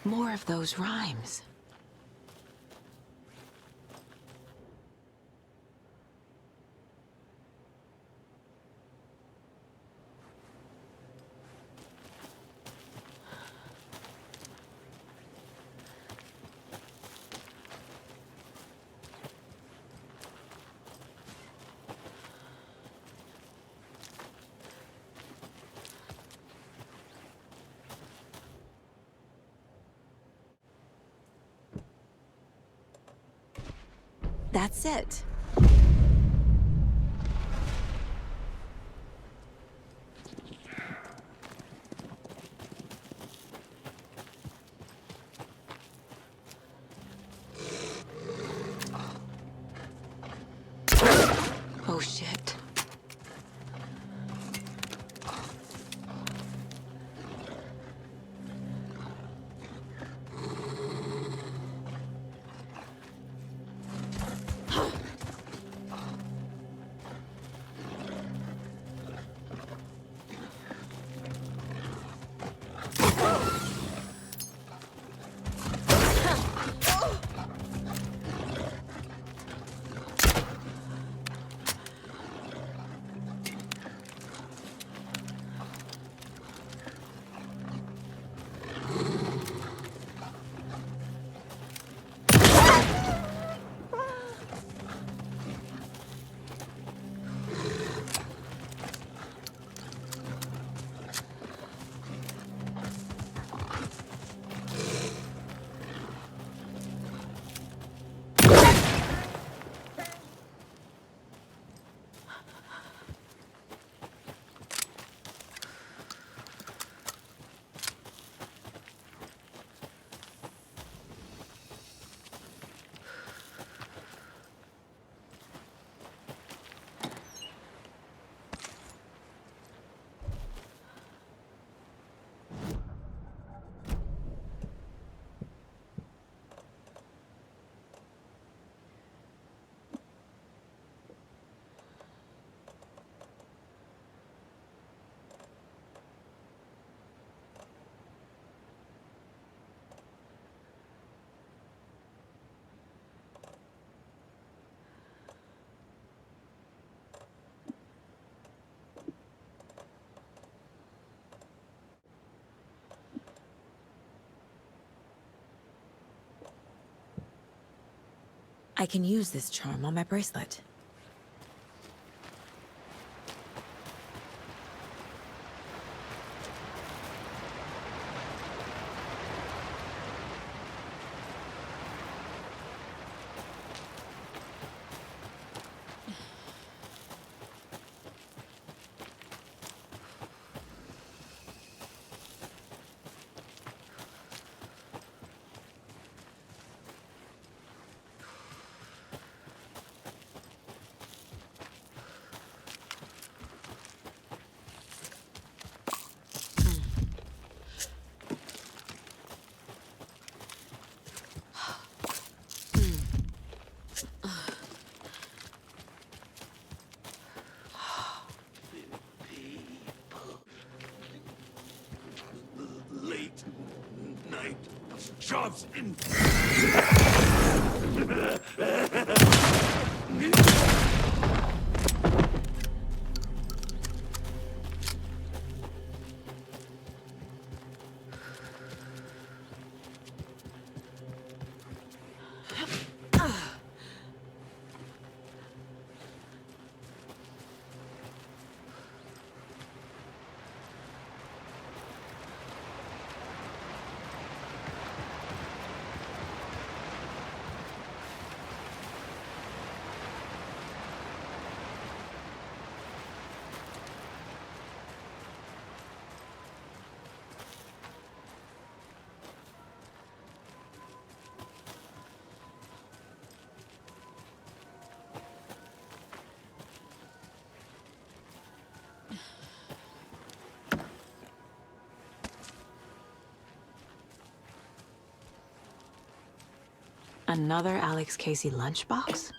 More of those rhymes. That's it. Oh, shit. I can use this charm on my bracelet. Late night jobs in. Another Alex Casey lunchbox?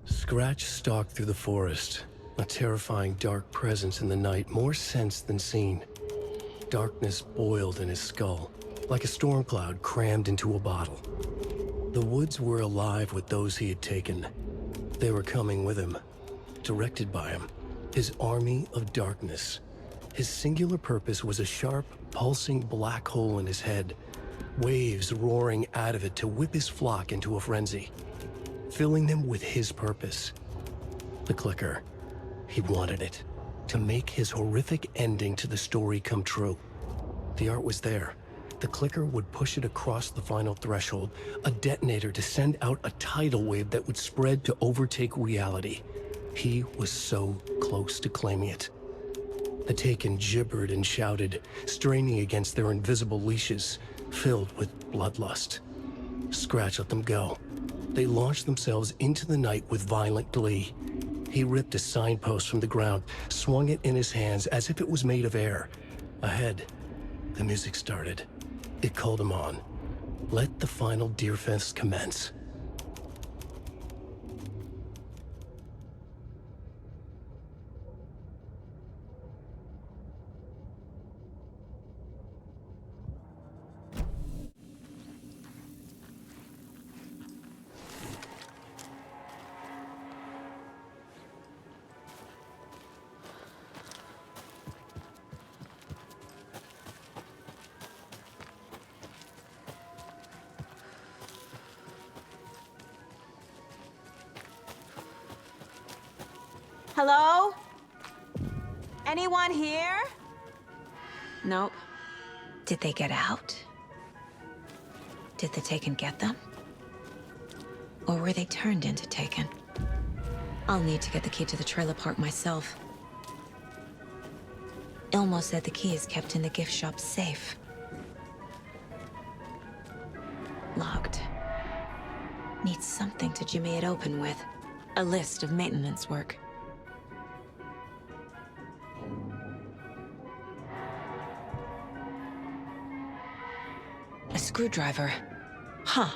Scratch stalked through the forest, a terrifying dark presence in the night, more sensed than seen. Darkness boiled in his skull, like a storm cloud crammed into a bottle. The woods were alive with those he had taken. They were coming with him, directed by him, his army of darkness. His singular purpose was a sharp, pulsing black hole in his head, waves roaring out of it to whip his flock into a frenzy, filling them with his purpose. The clicker. He wanted it, to make his horrific ending to the story come true. The art was there. The clicker would push it across the final threshold, a detonator to send out a tidal wave that would spread to overtake reality. He was so close to claiming it. The Taken gibbered and shouted, straining against their invisible leashes, filled with bloodlust. Scratch let them go. They launched themselves into the night with violent glee. He ripped a signpost from the ground, swung it in his hands as if it was made of air. Ahead, the music started. It called him on. Let the final Deerfest commence. Hello? Anyone here? Nope. Did they get out? Did the Taken get them? Or were they turned into Taken? I'll need to get the key to the trailer park myself. Ilmo said the key is kept in the gift shop safe. Locked. Needs something to jimmy it open with. A list of maintenance work. A screwdriver. Huh.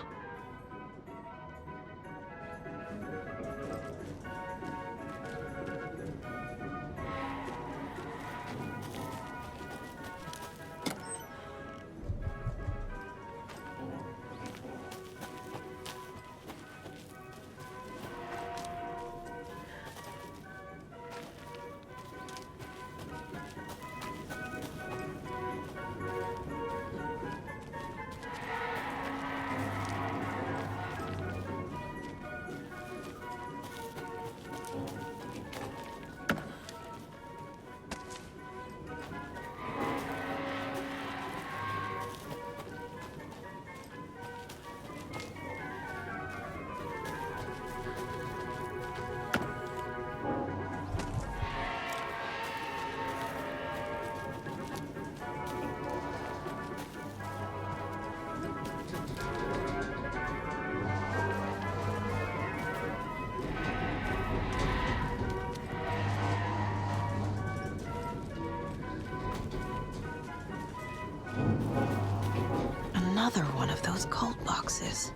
Another one of those cult boxes.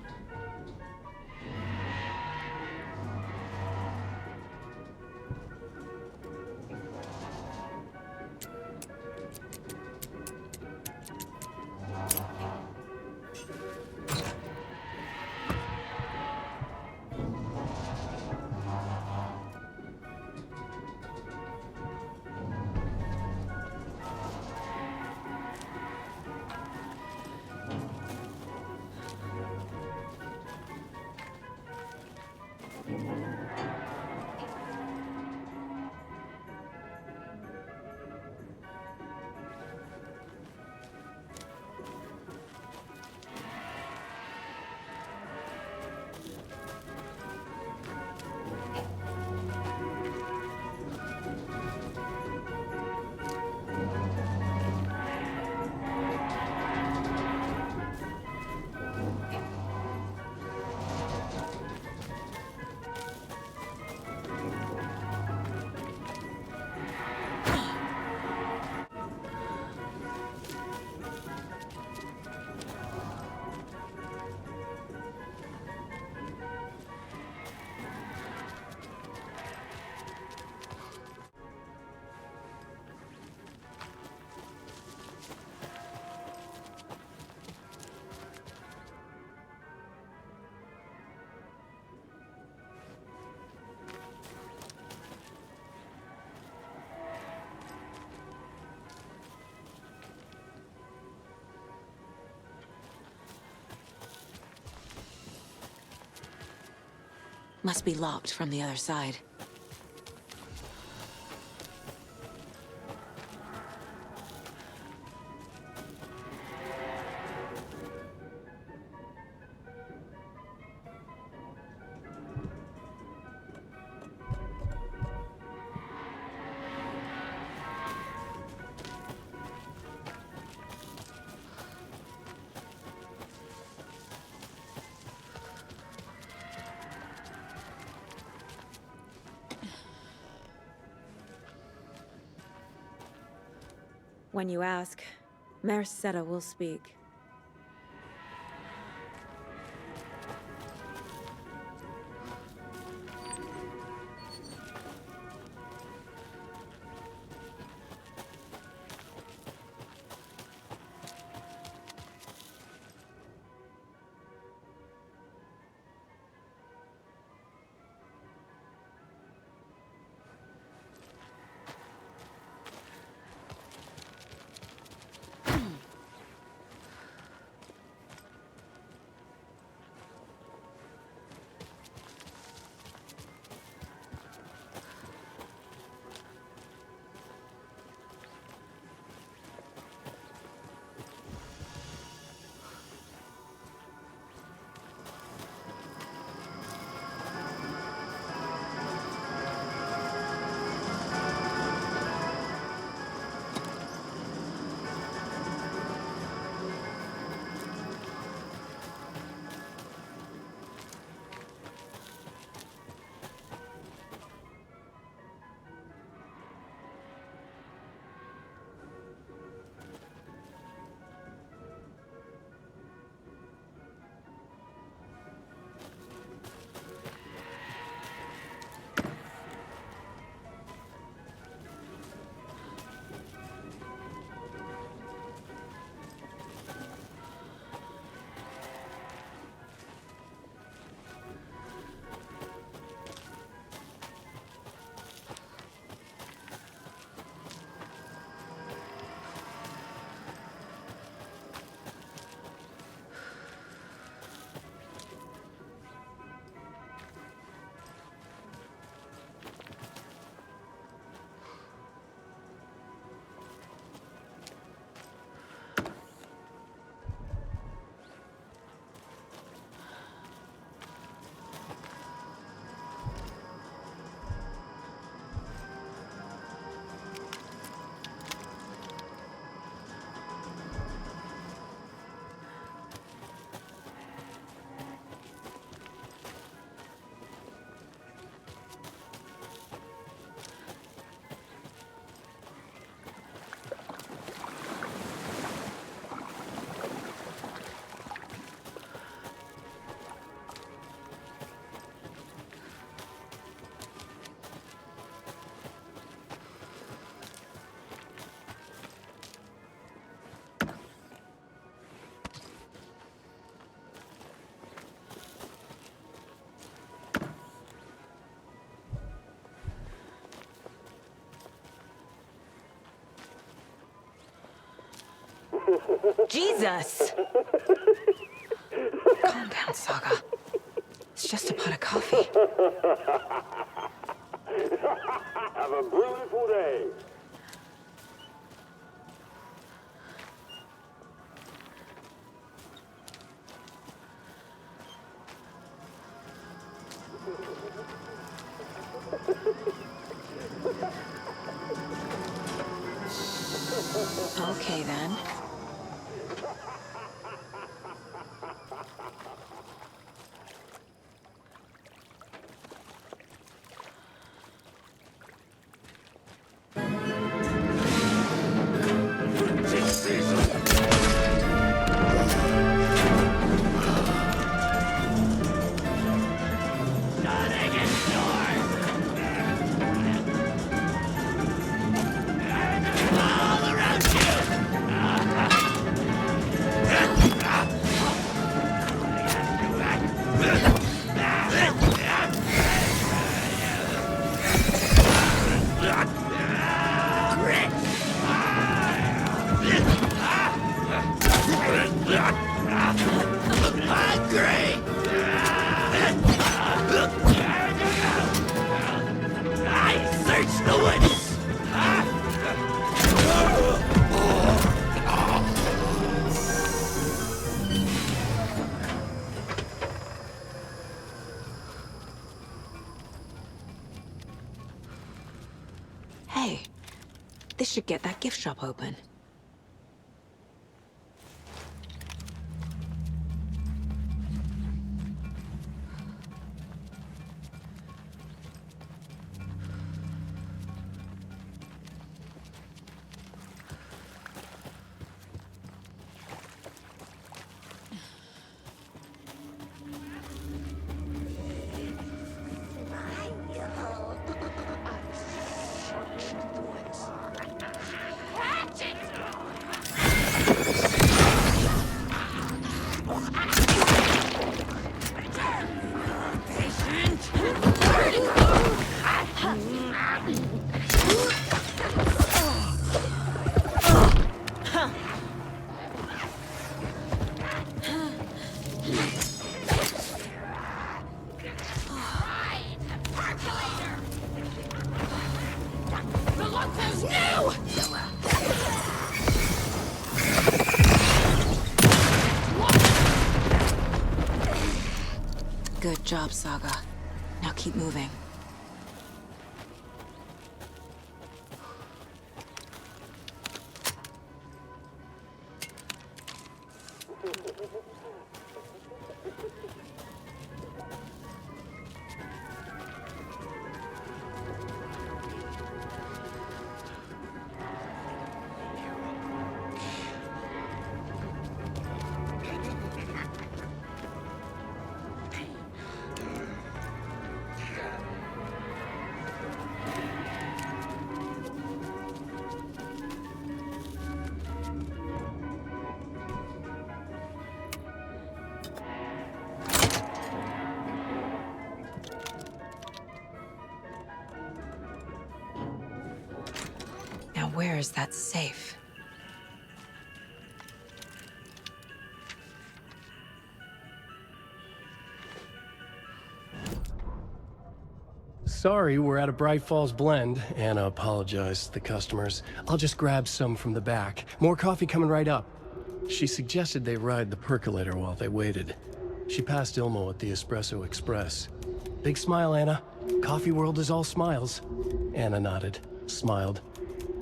Must be locked from the other side. When you ask, Merceda will speak. Jesus! Calm down, Saga. It's just a pot of coffee. Have a beautiful day. Okay, then. Hey, this should get that gift shop open. Good job, Saga. Now keep moving. Now where is that safe? Sorry, we're at a Bright Falls blend. Anna apologized to the customers. I'll just grab some from the back. More coffee coming right up. She suggested they ride the percolator while they waited. She passed Ilmo at the Espresso Express. Big smile, Anna. Coffee world is all smiles. Anna nodded, smiled.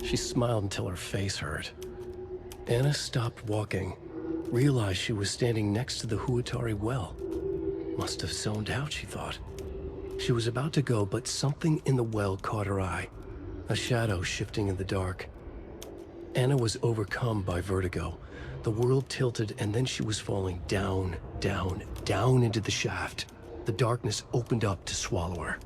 She smiled until her face hurt. Anna stopped walking, realized she was standing next to the Huatari well. Must have zoned out, she thought. She was about to go, but something in the well caught her eye. A shadow shifting in the dark. Anna was overcome by vertigo. The world tilted, and then she was falling down, down, down into the shaft. The darkness opened up to swallow her.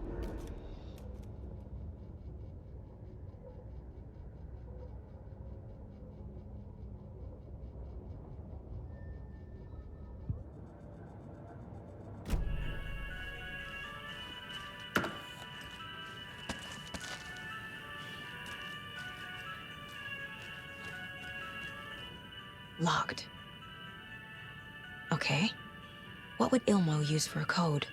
Locked. Okay. What would Ilmo use for a code?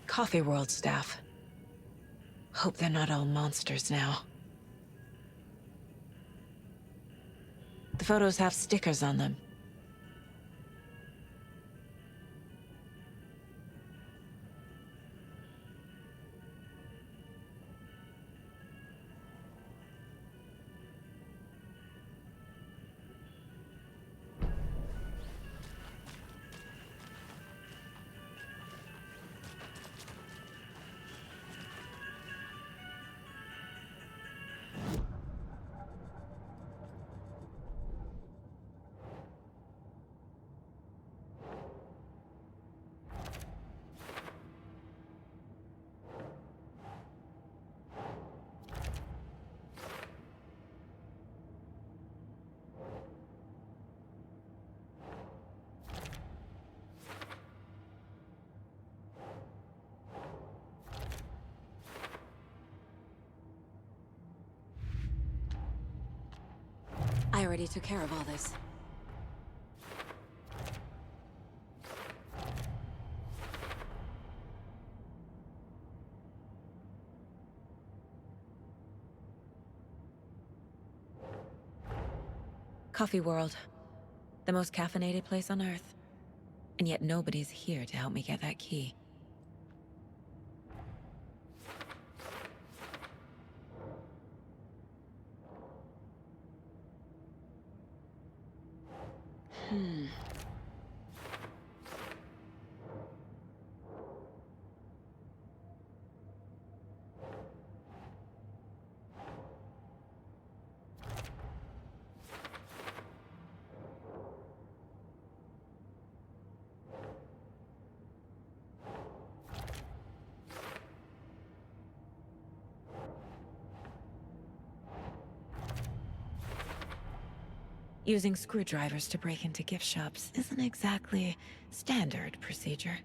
Coffee World staff. Hope they're not all monsters now. The photos have stickers on them. I already took care of all this. Coffee World. The most caffeinated place on Earth. And yet nobody's here to help me get that key. Using screwdrivers to break into gift shops isn't exactly standard procedure.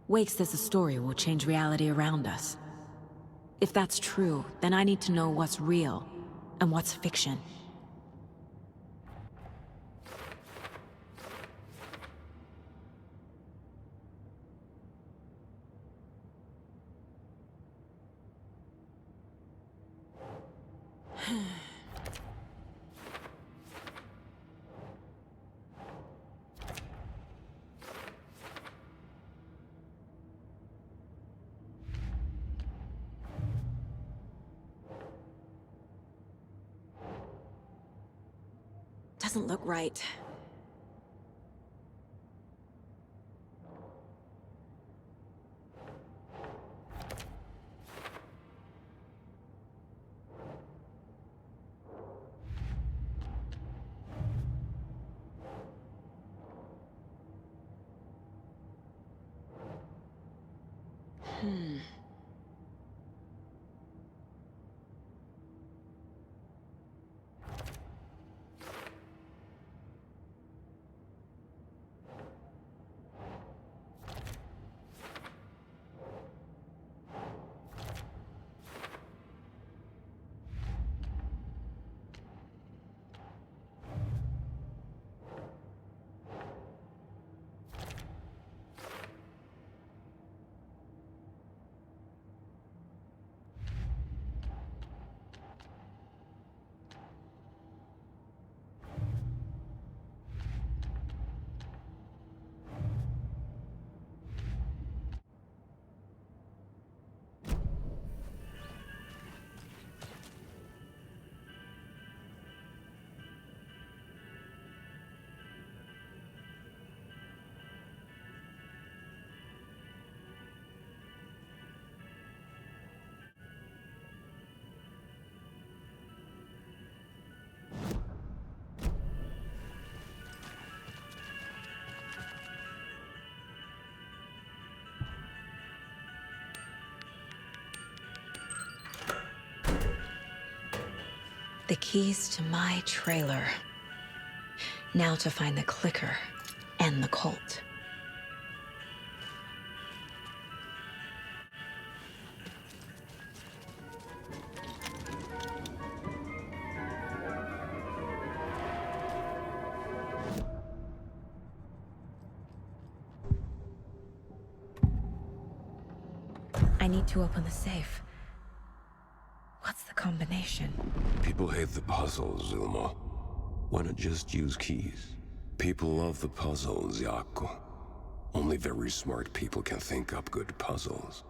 Wake says the story will change reality around us. If that's true, then I need to know what's real and what's fiction. Doesn't look right. The keys to my trailer. Now to find the clicker and the cult. I need to open the safe. What's the combination? People hate the puzzles, Zulma. Why not just use keys? People love the puzzles, Yaku. Only very smart people can think up good puzzles.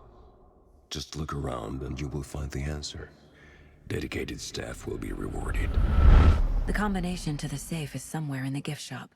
Just look around and you will find the answer. Dedicated staff will be rewarded. The combination to the safe is somewhere in the gift shop.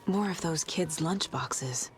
More of those kids' lunchboxes.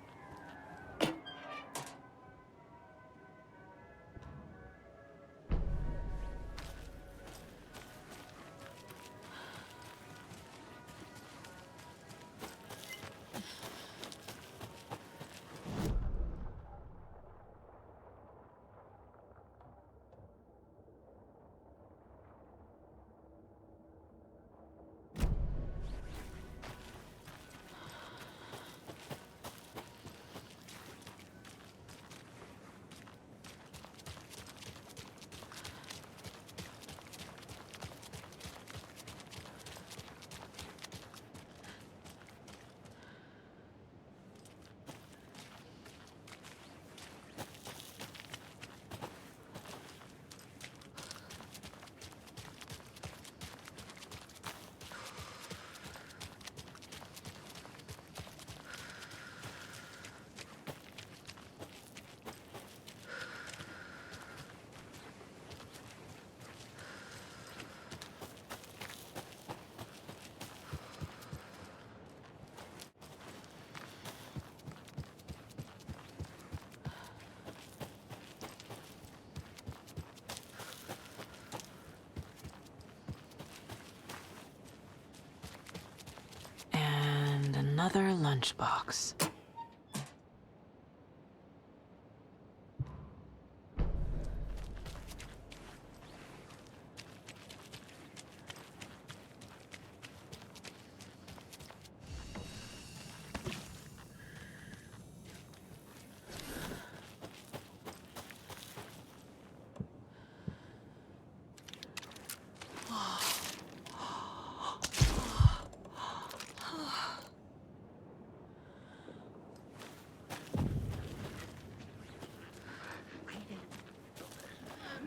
Another lunchbox.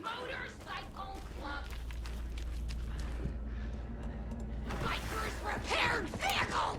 Motorcycle Club. Bikers repaired vehicles.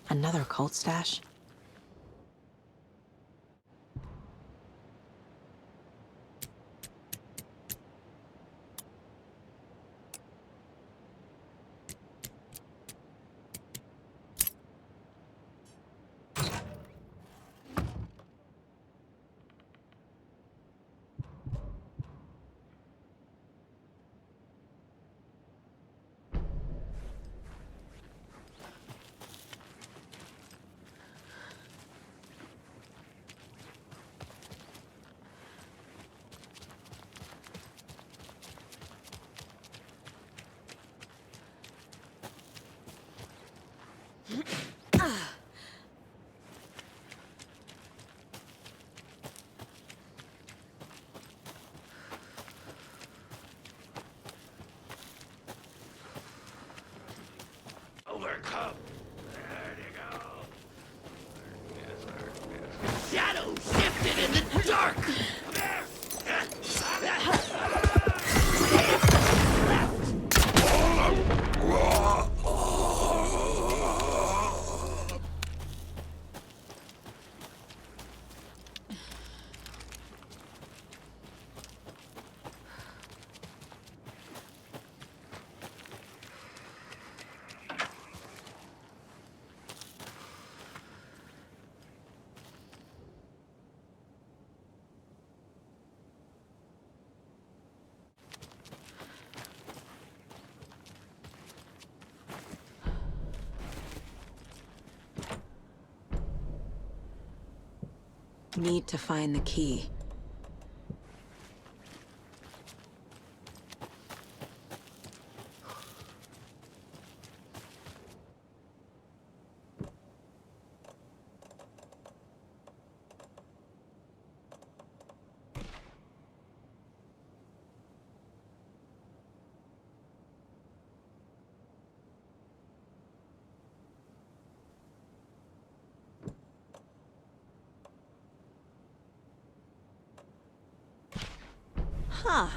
Another cult stash? Overcome. There you go. Shadow shifted in the dark. Need to find the key. Huh.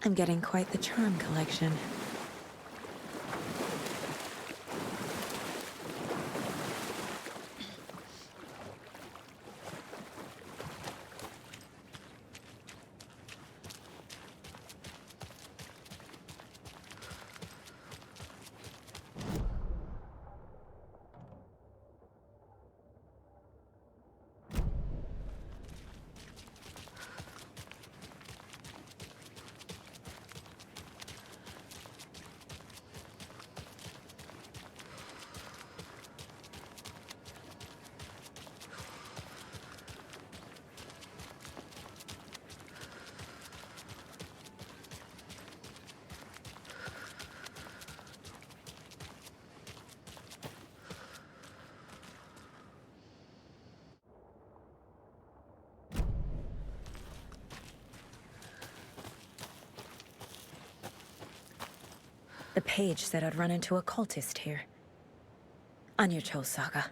I'm getting quite the charm collection. The page said I'd run into a cultist here. On your toes, Saga.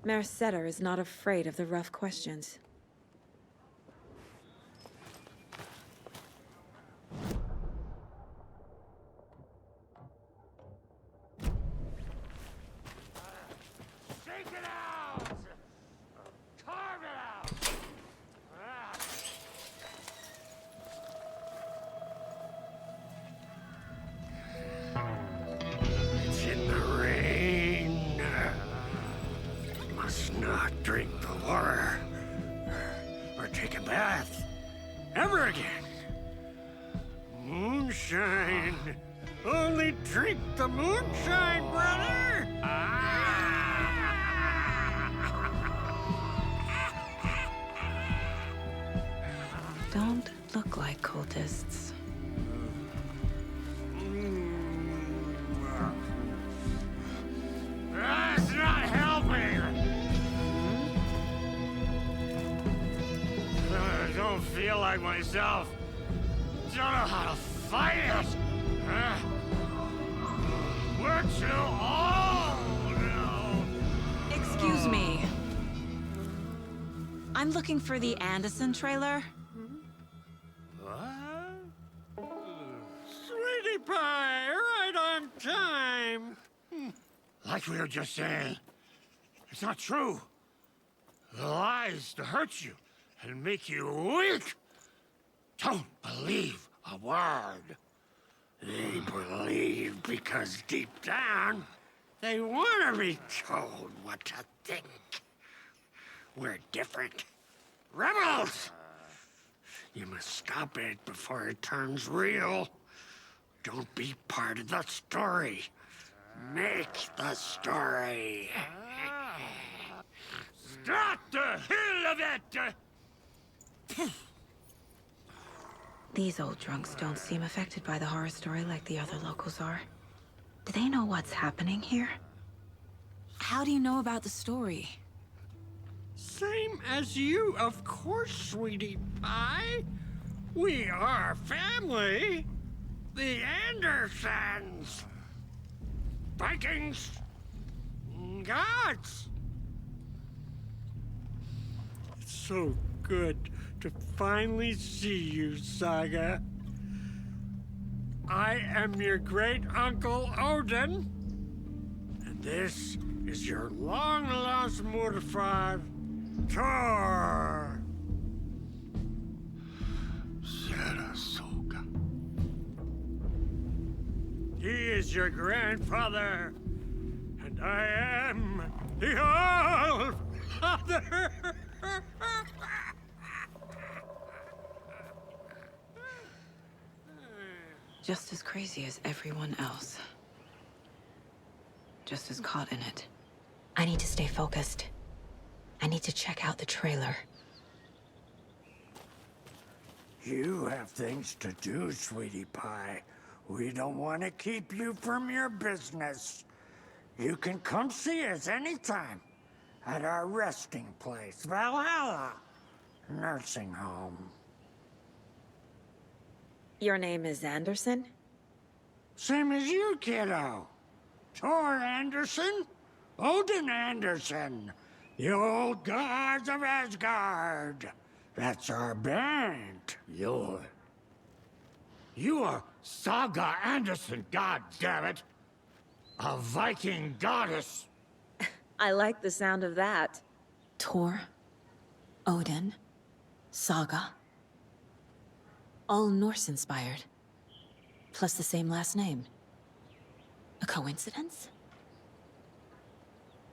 Merceder is not afraid of the rough questions. Shake it out! Carve it out! It's in the rain. Must not drink the water or take a bath ever again. Moonshine. Only drink the moonshine, brother. like cultists. That's not helping! I don't feel like myself. Don't know how to fight it! We're too old now! Excuse me. I'm looking for the Anderson trailer. What? Sweetie pie, right on time! Like we were just saying, it's not true. The lies to hurt you and make you weak. Don't believe a word. They believe because deep down, they want to be told what to think. We're different. Rebels! You must stop it before it turns real. Don't be part of the story. Make the story. Stop the hell of it! These old drunks don't seem affected by the horror story like the other locals are. Do they know what's happening here? How do you know about the story? Same as you, of course, sweetie pie. We are family. The Andersons. Vikings. Gods. It's so good to finally see you, Saga. I am your great-uncle Odin. And this is your long-lost Murfar, Thor. Sarasota. He is your grandfather, and I am the All-Father. Just as crazy as everyone else. Just as caught in it. I need to stay focused. I need to check out the trailer. You have things to do, sweetie pie. We don't want to keep you from your business. You can come see us anytime at our resting place, Valhalla Nursing Home. Your name is Anderson? Same as you, kiddo. Thor Anderson, Odin Anderson, the old gods of Asgard. That's our band. You are Saga Anderson, goddammit. A Viking goddess. I like the sound of that. Thor, Odin, Saga. All Norse-inspired. Plus the same last name. A coincidence?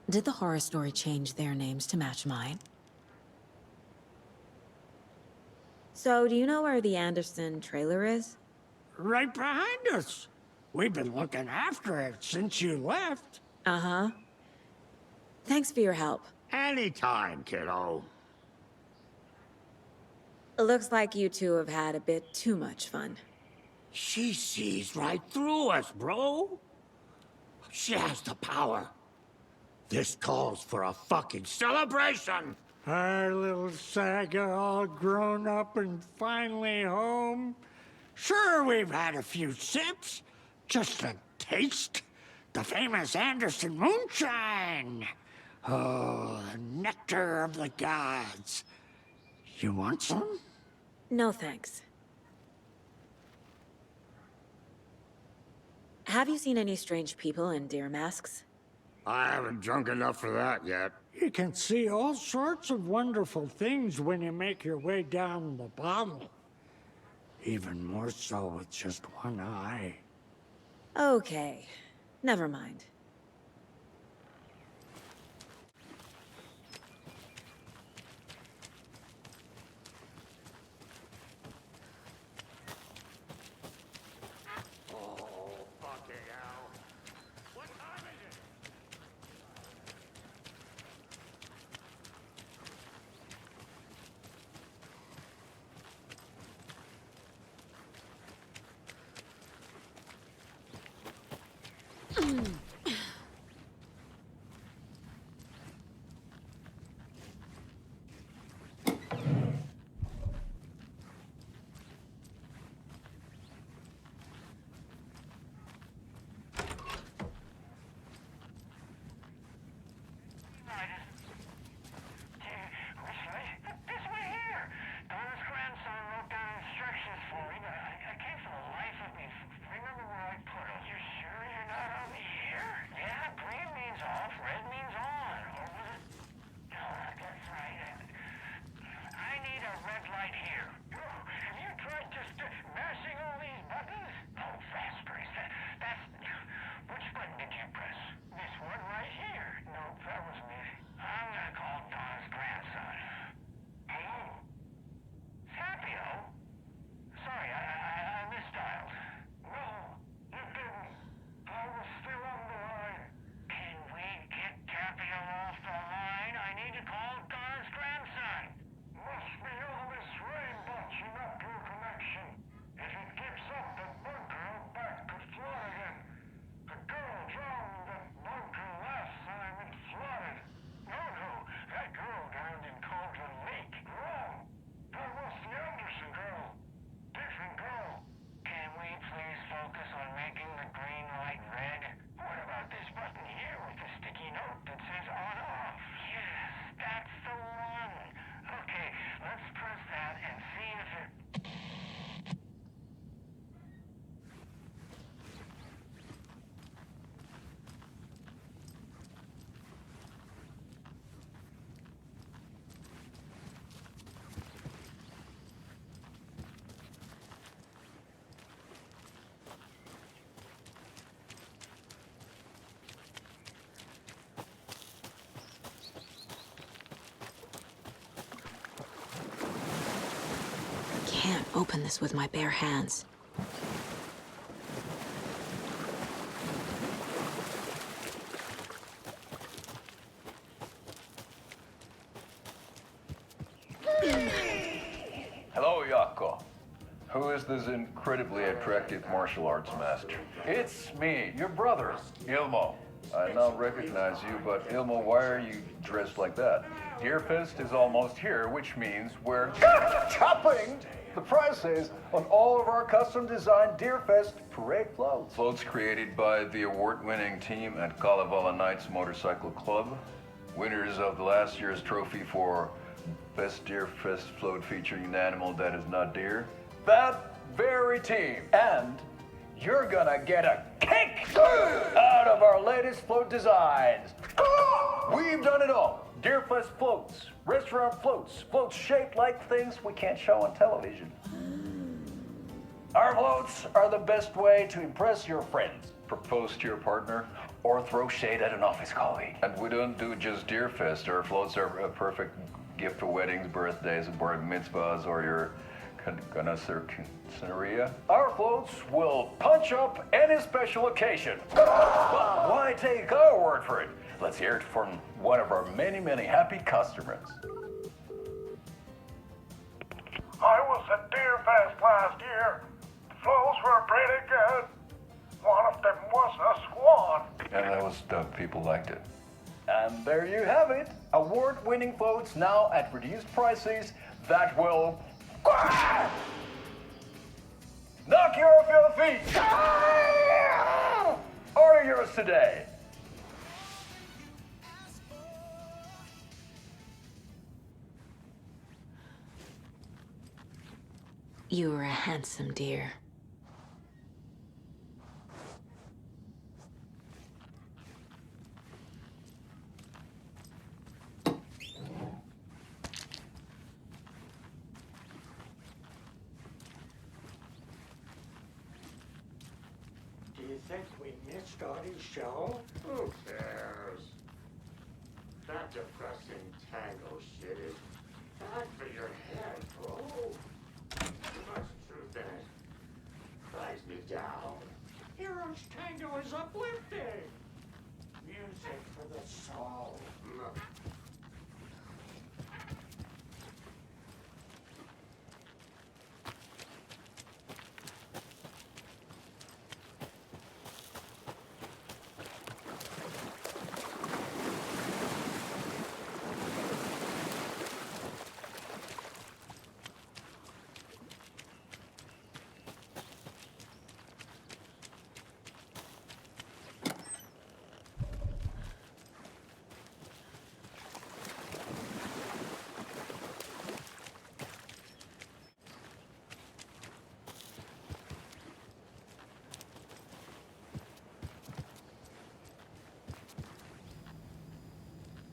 Did the horror story change their names to match mine? So, do you know where the Anderson trailer is? Right behind us. We've been looking after it since you left. Uh-huh. Thanks for your help. Anytime, kiddo. It looks like you two have had a bit too much fun. She sees right through us, bro. She has the power. This calls for a fucking celebration. Our little Saga all grown up and finally home. Sure, we've had a few sips. Just a taste. The famous Anderson moonshine. Oh, the nectar of the gods. You want some? No thanks. Have you seen any strange people in deer masks? I haven't drunk enough for that yet. You can see all sorts of wonderful things when you make your way down the bottle. Even more so with just one eye. Okay. Never mind. Can't open this with my bare hands. Hello, Yako. Who is this incredibly attractive martial arts master? It's me, your brother, Ilmo. I now recognize you, but Ilmo, why are you dressed like that? Deerfest is almost here, which means we're chopping the prices on all of our custom-designed Deerfest parade floats. Floats created by the award-winning team at Kalevala Knights Motorcycle Club, winners of the last year's trophy for Best Deerfest float featuring an animal that is not deer. That very team. And you're gonna get a kick out of our latest float designs. We've done it all. Deerfest floats, restaurant floats, floats shaped like things we can't show on television. Our floats are the best way to impress your friends, propose to your partner, or throw shade at an office colleague. And we don't do just Deerfest. Our floats are a perfect gift for weddings, birthdays, bar mitzvahs, or your quinceañera. Our floats will punch up any special occasion. But why take our word for it? Let's hear it from one of our many, many happy customers. I was at Deerfest last year. The floats were pretty good. One of them was a swan. And that was dope. People liked it. And there you have it. Award-winning floats now at reduced prices that will knock you off your feet. Order yours today. You were a handsome deer. Do you think we missed Audie's show? Who cares? That depressing tango shit is bad for your head, bro. Too much truth in it. Drives me down. Hero's tango is uplifting. Music for the soul.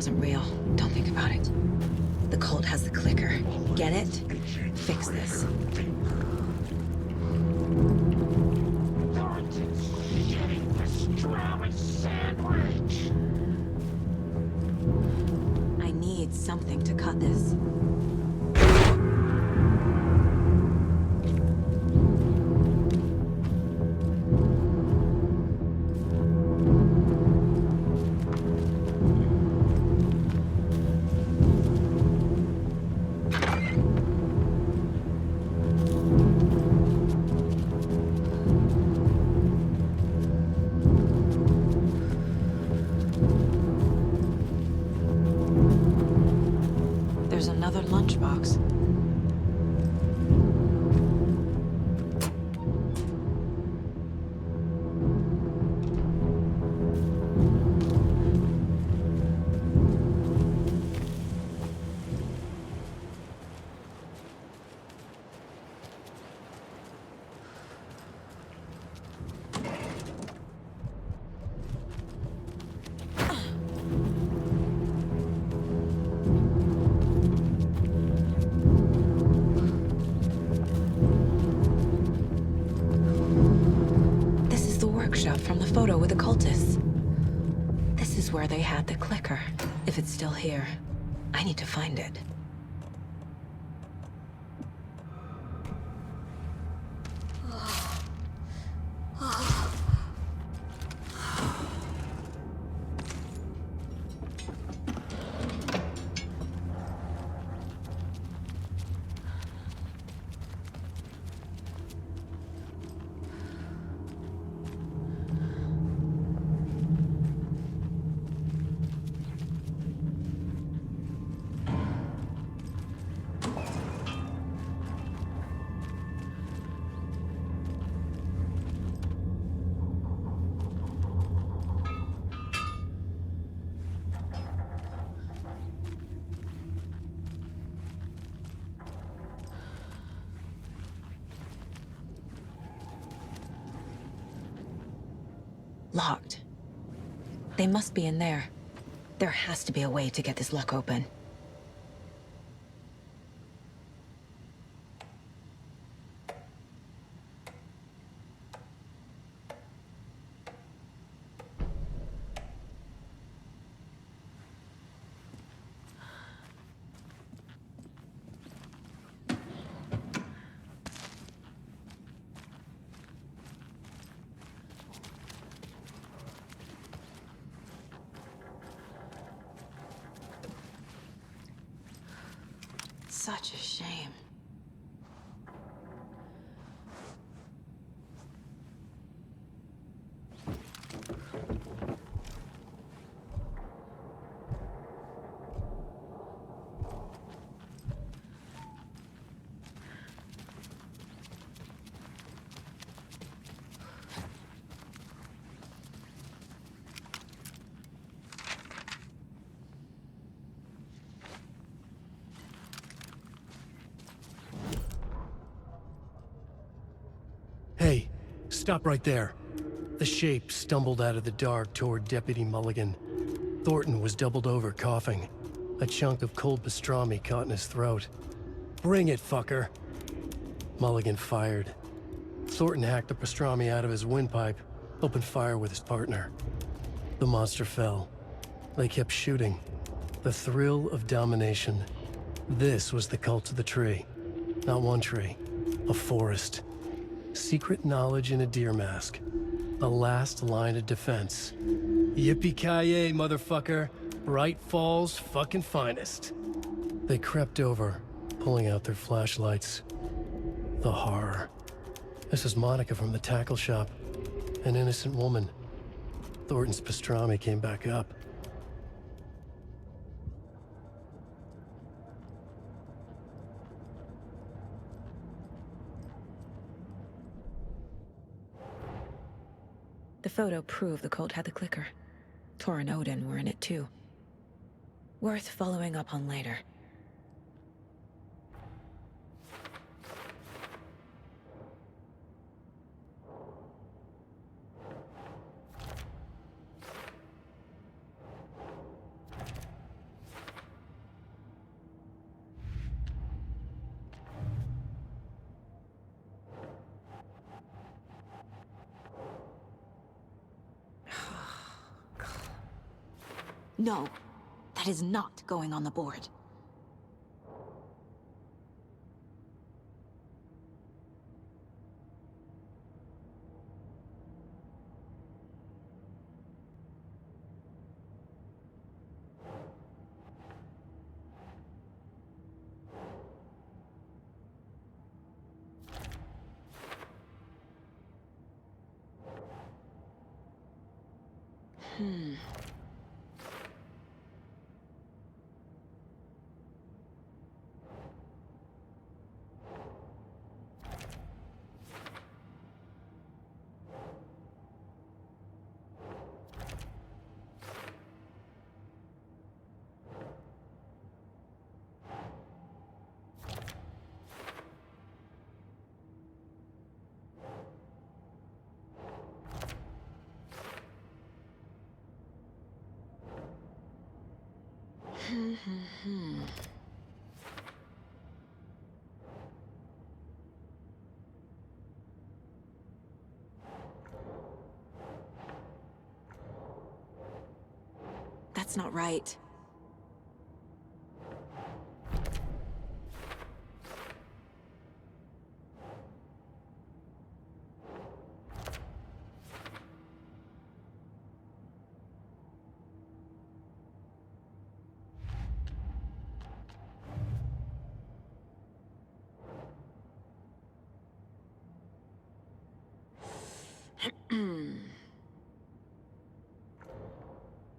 wasn't real. Don't think about it. The cult has the clicker. Get it? Fix this. I need something to cut this. There's another lunchbox. This is the workshop from the photo with the cultists. This is where they had the clicker. If it's still here, I need to find it. Locked. They must be in there. There has to be a way to get this lock open. Such a shame. Hey, stop right there. The shape stumbled out of the dark toward Deputy Mulligan. Thornton was doubled over, coughing. A chunk of cold pastrami caught in his throat. Bring it, fucker. Mulligan fired. Thornton hacked the pastrami out of his windpipe, opened fire with his partner. The monster fell. They kept shooting. The thrill of domination. This was the cult of the tree. Not one tree, a forest. Secret knowledge in a deer mask. A last line of defense. Yippee-ki-yay, motherfucker. Bright Falls' fucking finest. They crept over, pulling out their flashlights. The horror. This is Monica from the tackle shop. An innocent woman. Thornton's pastrami came back up. The photo proved the cult had the clicker. Tor and Odin were in it too. Worth following up on later. No, that is not going on the board. That's not right.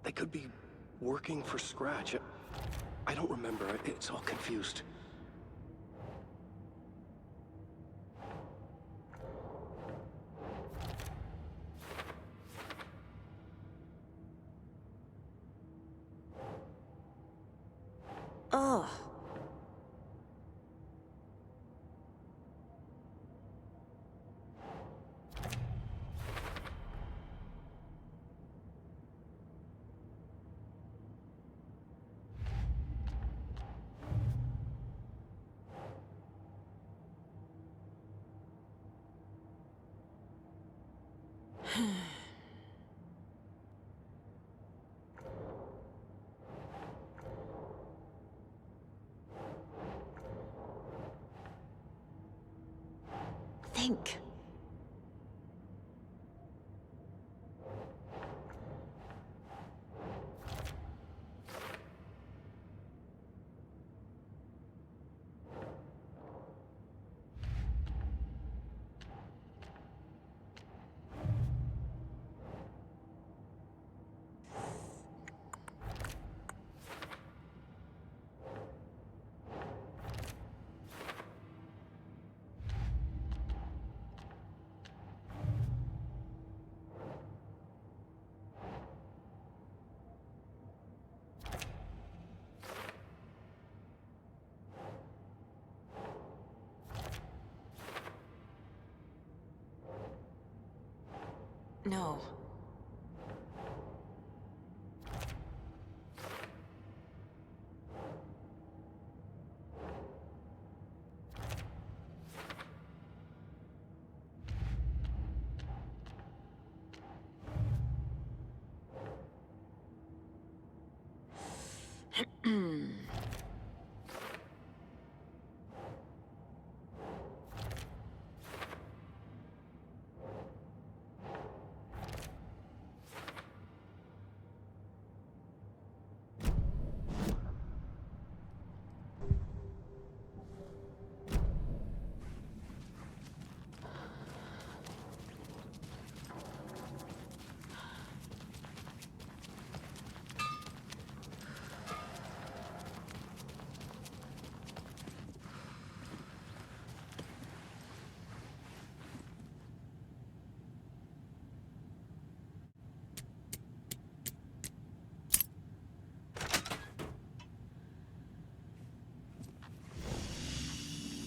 They could be working for Scratch. I don't remember. It's all confused. Ugh. Think. No.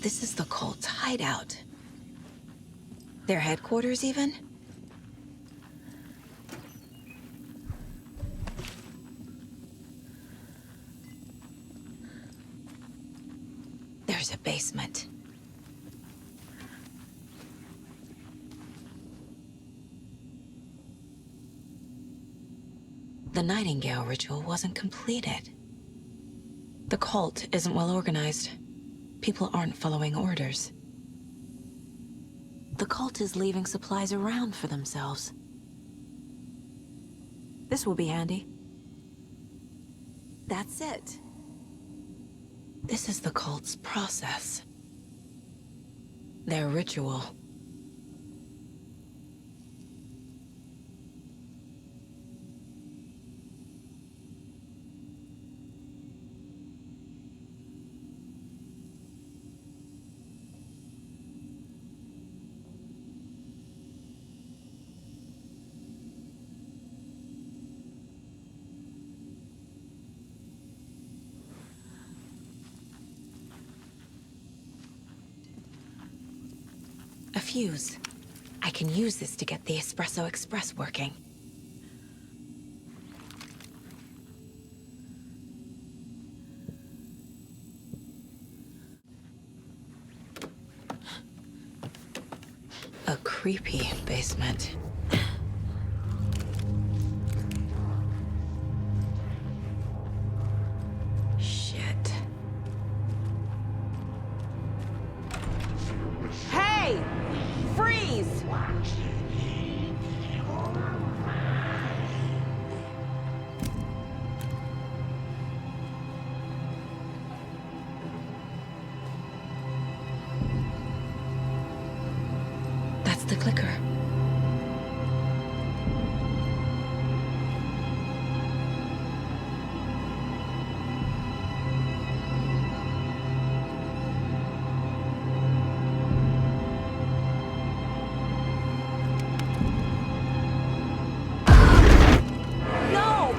This is the cult's hideout. Their headquarters, even? There's a basement. The Nightingale ritual wasn't completed. The cult isn't well organized. People aren't following orders. The cult is leaving supplies around for themselves. This will be handy. That's it. This is the cult's process. Their ritual. A fuse. I can use this to get the Espresso Express working. A creepy basement. Shit. Hey! Freeze! That's the clicker. No!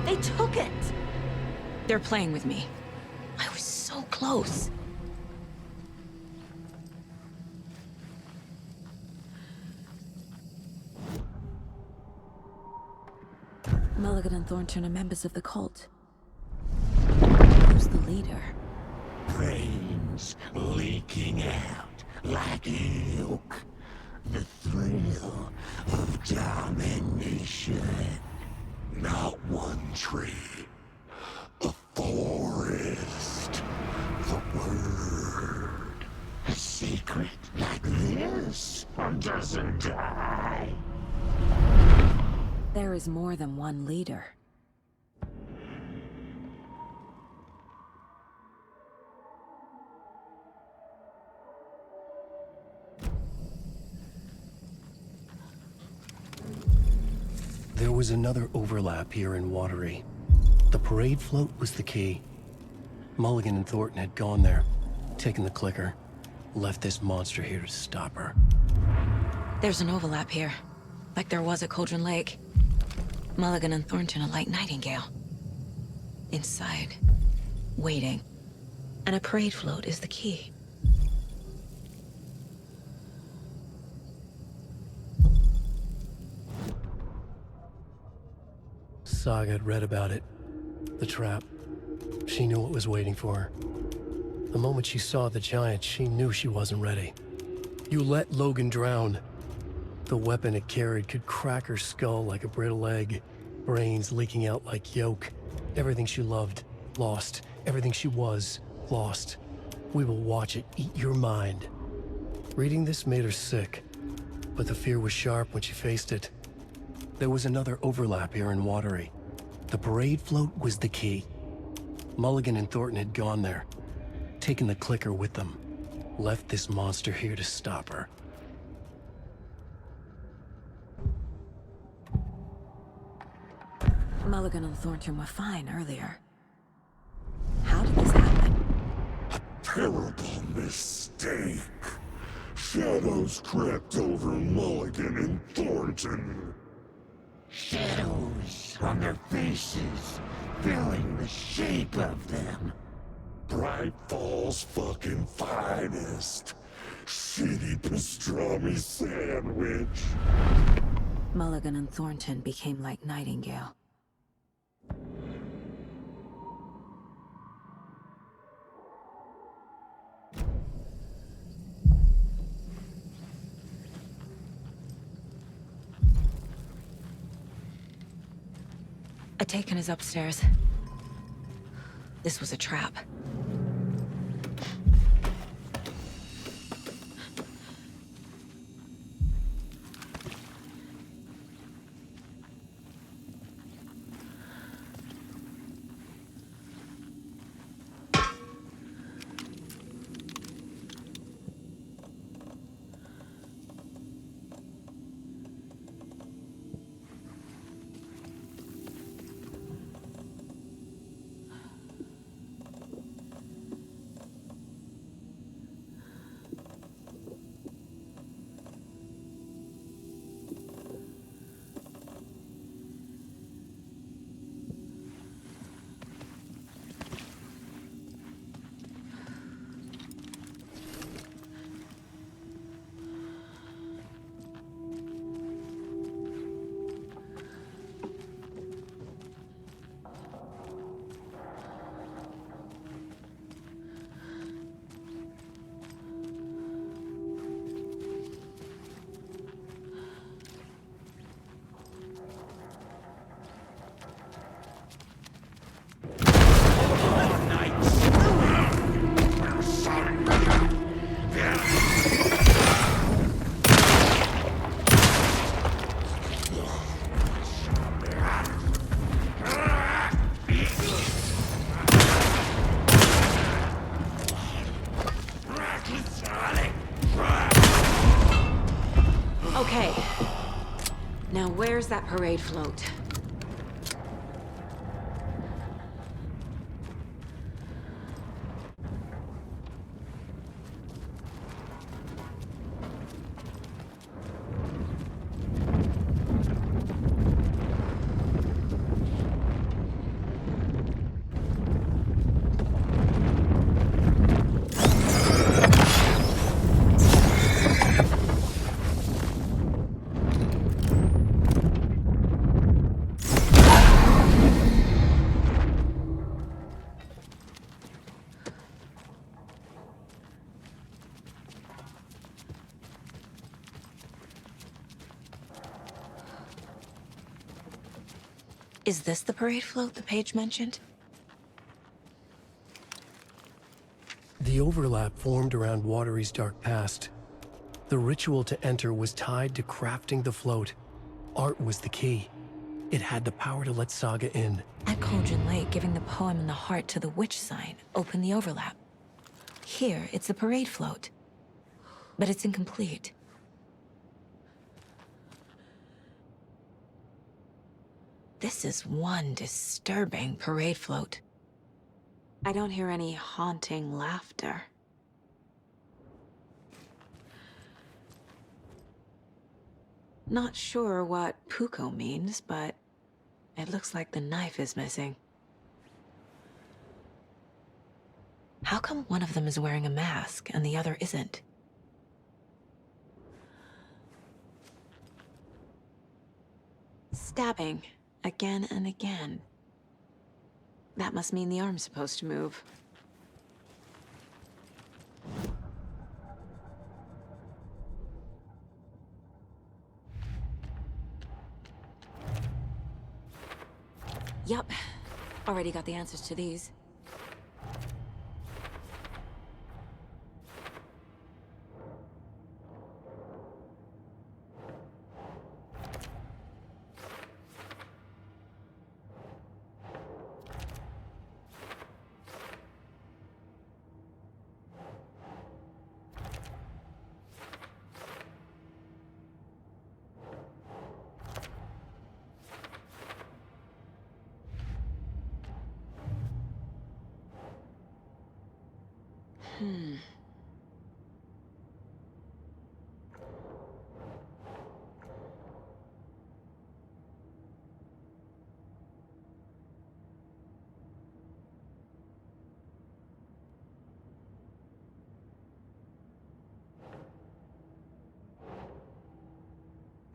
They took it! They're playing with me. I was so close. Mulligan and Thornton are members of the cult. Who's the leader? Brains leaking out like milk. The thrill of domination. Not one tree. A forest. The word. A secret like this doesn't die. There is more than one leader. There was another overlap here in Watery. The parade float was the key. Mulligan and Thornton had gone there, taken the clicker, left this monster here to stop her. There's an overlap here, like there was at Cauldron Lake. Mulligan and Thornton are like Nightingale. Inside, waiting. And a parade float is the key. Saga had read about it. The trap. She knew what was waiting for her. The moment she saw the giant, she knew she wasn't ready. You let Logan drown. The weapon it carried could crack her skull like a brittle egg. Brains leaking out like yolk. Everything she loved, lost. Everything she was, lost. We will watch it eat your mind. Reading this made her sick, but the fear was sharp when she faced it. There was another overlap here in Watery. The parade float was the key. Mulligan and Thornton had gone there, taken the clicker with them, left this monster here to stop her. Mulligan and Thornton were fine earlier. How did this happen? Terrible mistake. Shadows crept over Mulligan and Thornton. Shadows on their faces, filling the shape of them. Bright Falls fucking finest. Shitty pastrami sandwich. Mulligan and Thornton became like Nightingale. taken us upstairs. This was a trap. Okay. Now where's that parade float? Is this the parade float the page mentioned? The overlap formed around Watery's dark past. The ritual to enter was tied to crafting the float. Art was the key. It had the power to let Saga in. At Cauldron Lake, giving the poem and the heart to the witch sign opened the overlap. Here, it's the parade float. But it's incomplete. This is one disturbing parade float. I don't hear any haunting laughter. Not sure what Puko means, but it looks like the knife is missing. How come one of them is wearing a mask and the other isn't? Stabbing. Again and again. That must mean the arm's supposed to move. Yup. Already got the answers to these.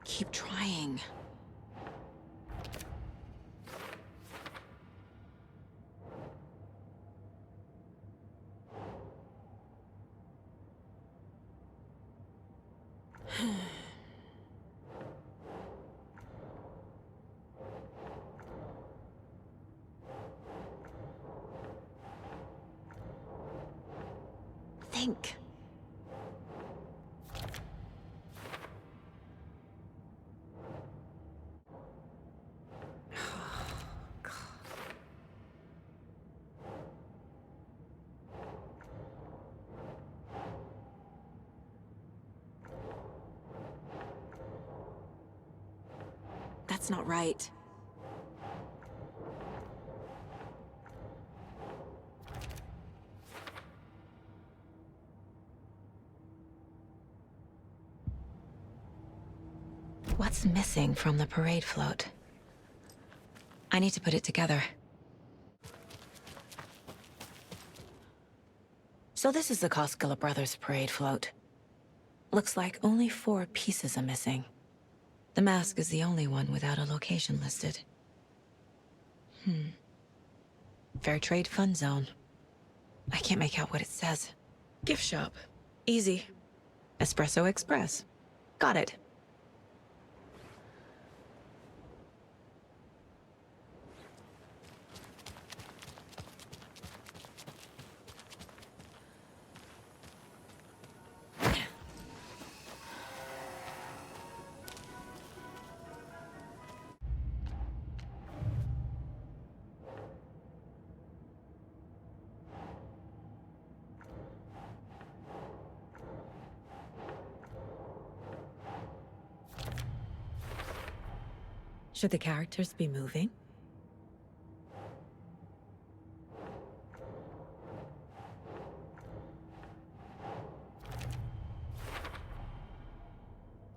Keep trying. think. That's not right. What's missing from the parade float? I need to put it together. So this is the Koskela Brothers parade float. Looks like only 4 pieces are missing. The mask is the only one without a location listed. Fair Trade Fund Zone. I can't make out what it says. Gift shop. Easy. Espresso Express. Got it. Should the characters be moving?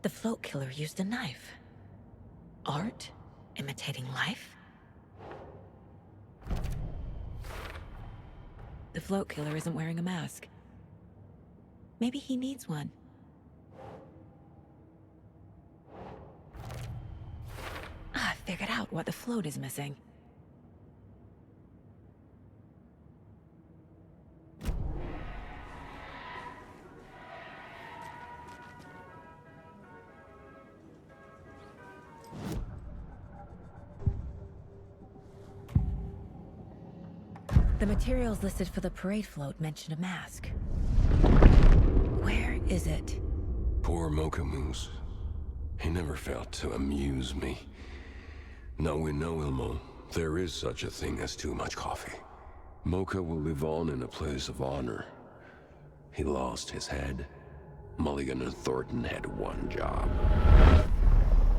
The float killer used a knife. Art? Imitating life? The float killer isn't wearing a mask. Maybe he needs one. I figured out what the float is missing. The materials listed for the parade float mention a mask. Where is it? Poor Mocha Moose. He never failed to amuse me. Now we know, Ilmo, there is such a thing as too much coffee. Mocha will live on in a place of honor. He lost his head. Mulligan and Thornton had one job.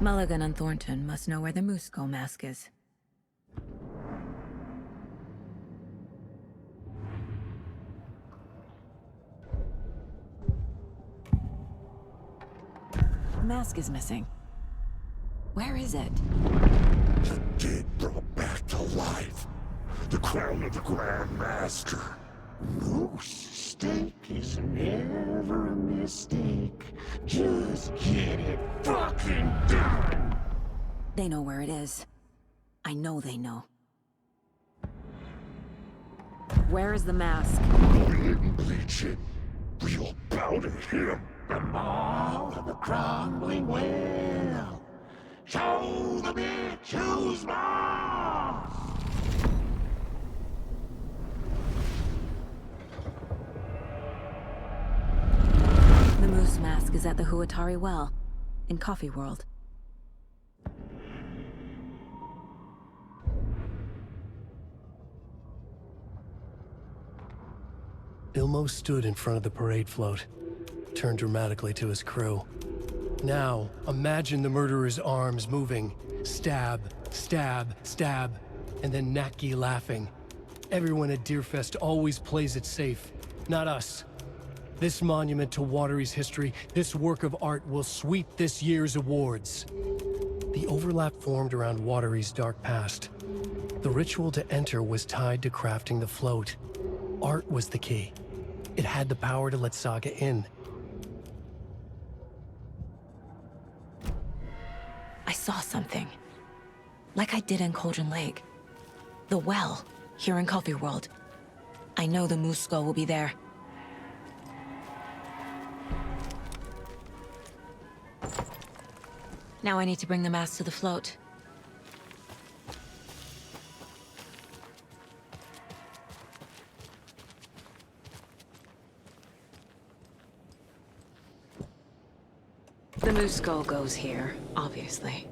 Mulligan and Thornton must know where the Moose Skull mask is. The mask is missing. Where is it? The dead brought back to life. The crown of the Grand Master. Moose steak is never a mistake. Just get it fucking done! They know where it is. I know they know. Where is the mask? Go ahead and bleach it. We'll bow to him. The mall of the crumbling well. Show the bitch who's boss! The moose mask is at the Huatari Well, in Coffee World. Ilmo stood in front of the parade float, turned dramatically to his crew. Now, imagine the murderer's arms moving. Stab, stab, stab, and then Naki laughing. Everyone at Deerfest always plays it safe, not us. This monument to Watery's history, this work of art will sweep this year's awards. The overlap formed around Watery's dark past. The ritual to enter was tied to crafting the float. Art was the key. It had the power to let Saga in. I saw something. Like I did in Cauldron Lake. The well, here in Coffee World. I know the Moose Skull will be there. Now I need to bring the mask to the float. The moose skull goes here, obviously.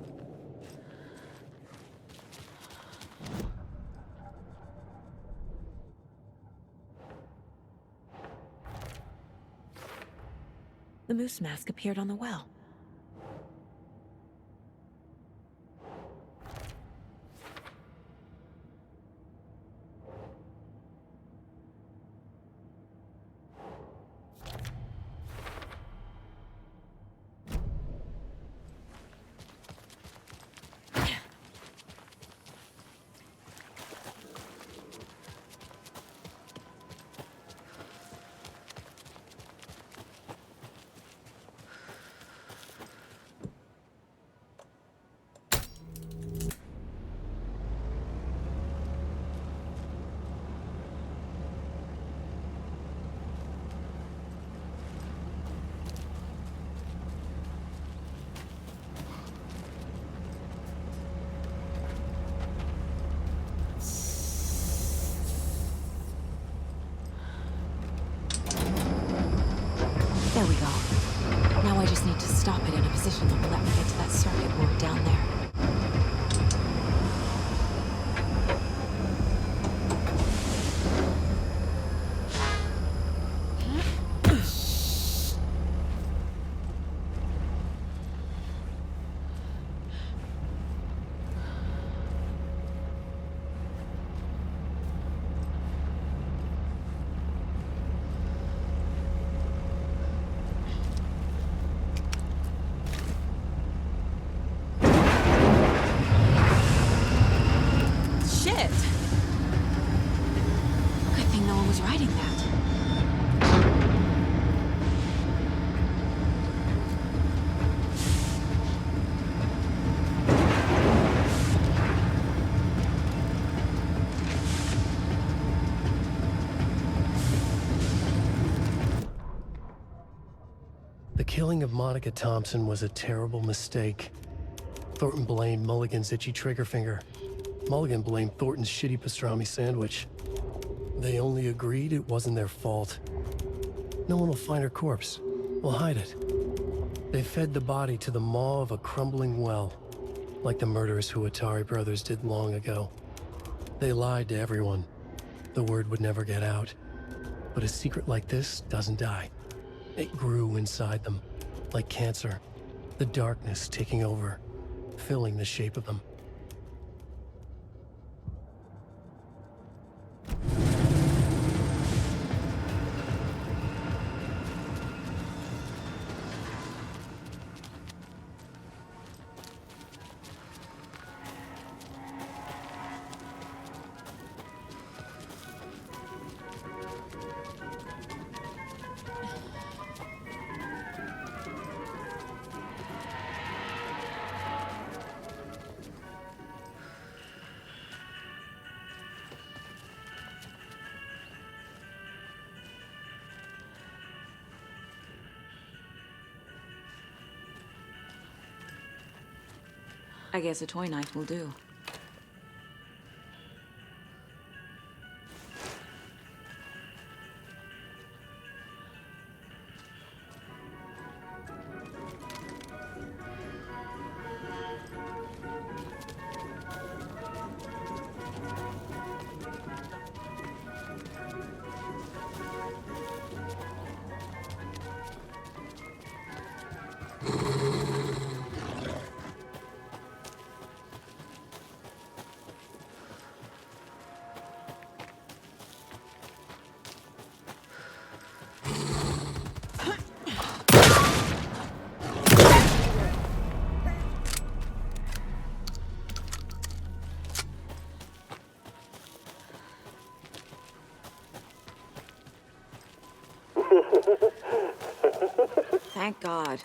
The moose mask appeared on the well. There we go. Now I just need to stop it in a position that will let me get to that circuit board down there. Shit! Good thing no one was riding that. The killing of Monica Thompson was a terrible mistake. Thornton blamed Mulligan's itchy trigger finger. Mulligan blamed Thornton's shitty pastrami sandwich. They only agreed it wasn't their fault. No one will find her corpse. We'll hide it. They fed the body to the maw of a crumbling well, like the murderous Huatari brothers did long ago. They lied to everyone. The word would never get out. But a secret like this doesn't die. It grew inside them, like cancer. The darkness taking over, filling the shape of them. I guess a toy knife will do. Thank God.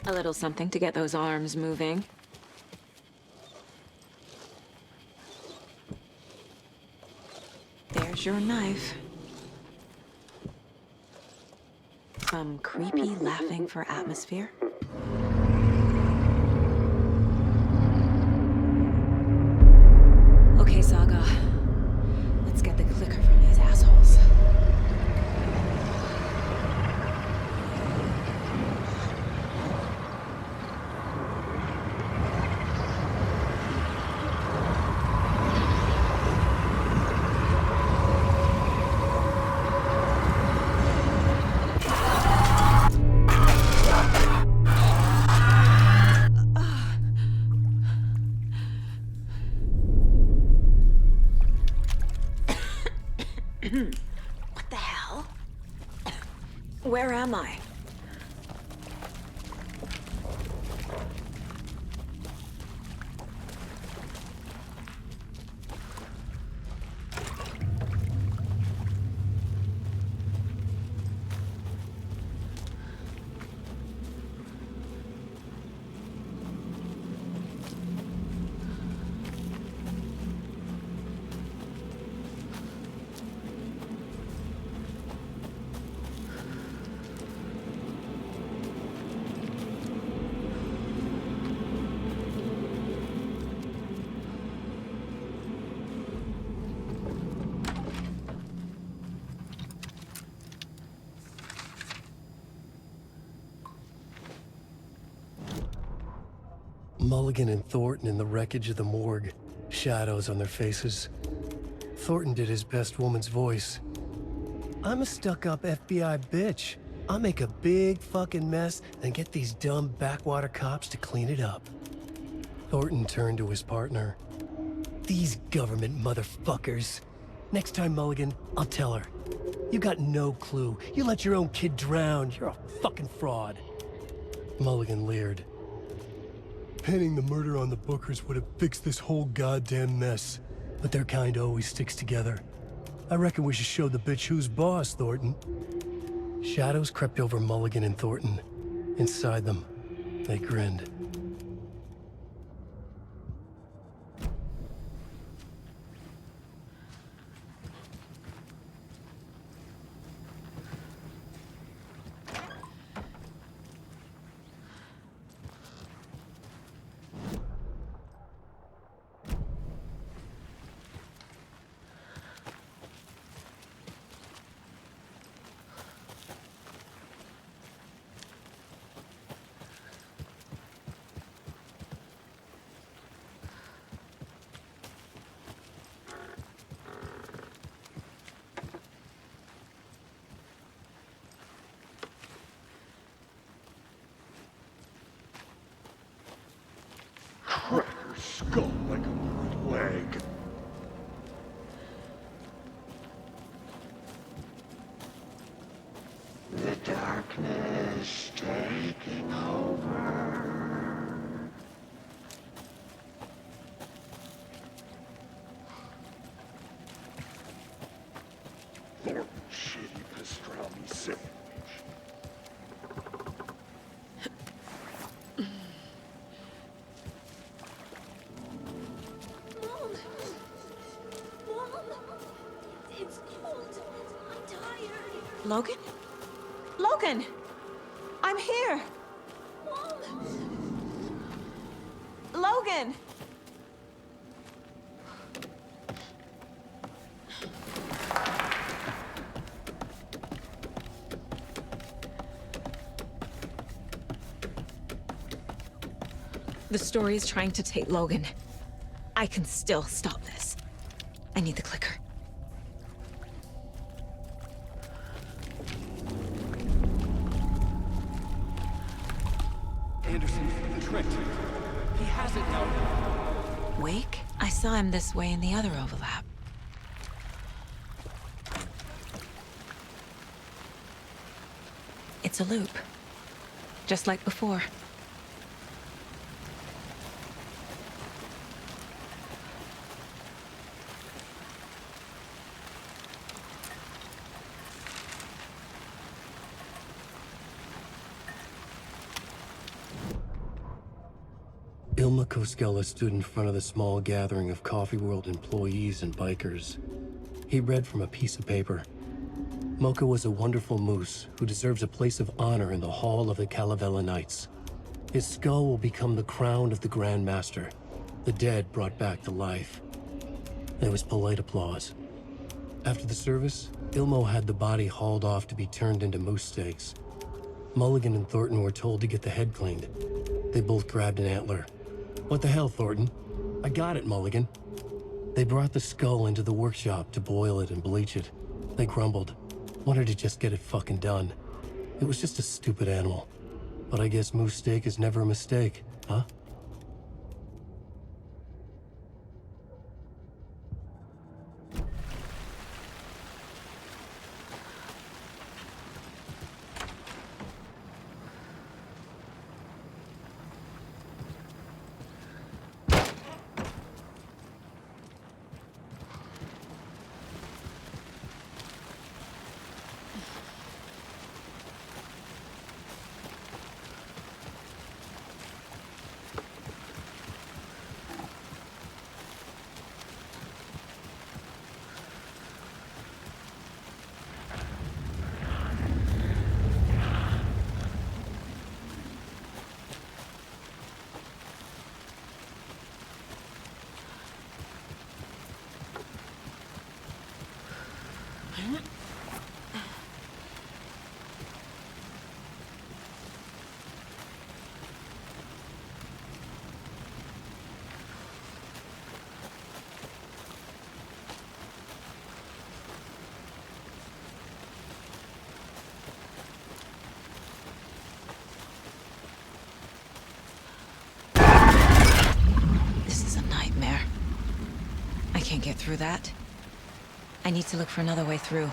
A little something to get those arms moving. There's your knife. Some creepy laughing for atmosphere. Okay, Saga. Let's get the clicker from these assholes. What the hell? Where am I? Mulligan and Thornton in the wreckage of the morgue, shadows on their faces. Thornton did his best woman's voice. I'm a stuck-up FBI bitch. I'll make a big fucking mess and get these dumb backwater cops to clean it up. Thornton turned to his partner. These government motherfuckers. Next time, Mulligan, I'll tell her. You got no clue. You let your own kid drown. You're a fucking fraud. Mulligan leered. Pinning the murder on the Bookers would have fixed this whole goddamn mess. But their kind always sticks together. I reckon we should show the bitch who's boss, Thornton. Shadows crept over Mulligan and Thornton. Inside them, they grinned. Crack her skull like a boiled egg. The darkness taking over. Thornton shitty pastrami sandwich. Logan? Logan! I'm here! Logan! The story is trying to take Logan. I can still stop this. I need the clicker. He has it now. Wake? I saw him this way in the other overlap. It's a loop. Just like before. Ilma Koskela stood in front of the small gathering of Coffee World employees and bikers. He read from a piece of paper. Mocha was a wonderful moose who deserves a place of honor in the hall of the Calavella Knights. His skull will become the crown of the Grand Master, the dead brought back to life. There was polite applause. After the service, Ilmo had the body hauled off to be turned into moose steaks. Mulligan and Thornton were told to get the head cleaned. They both grabbed an antler. What the hell, Thornton? I got it, Mulligan. They brought the skull into the workshop to boil it and bleach it. They grumbled. Wanted to just get it fucking done. It was just a stupid animal. But I guess moose steak is never a mistake, huh? This is a nightmare. I can't get through that. I need to look for another way through.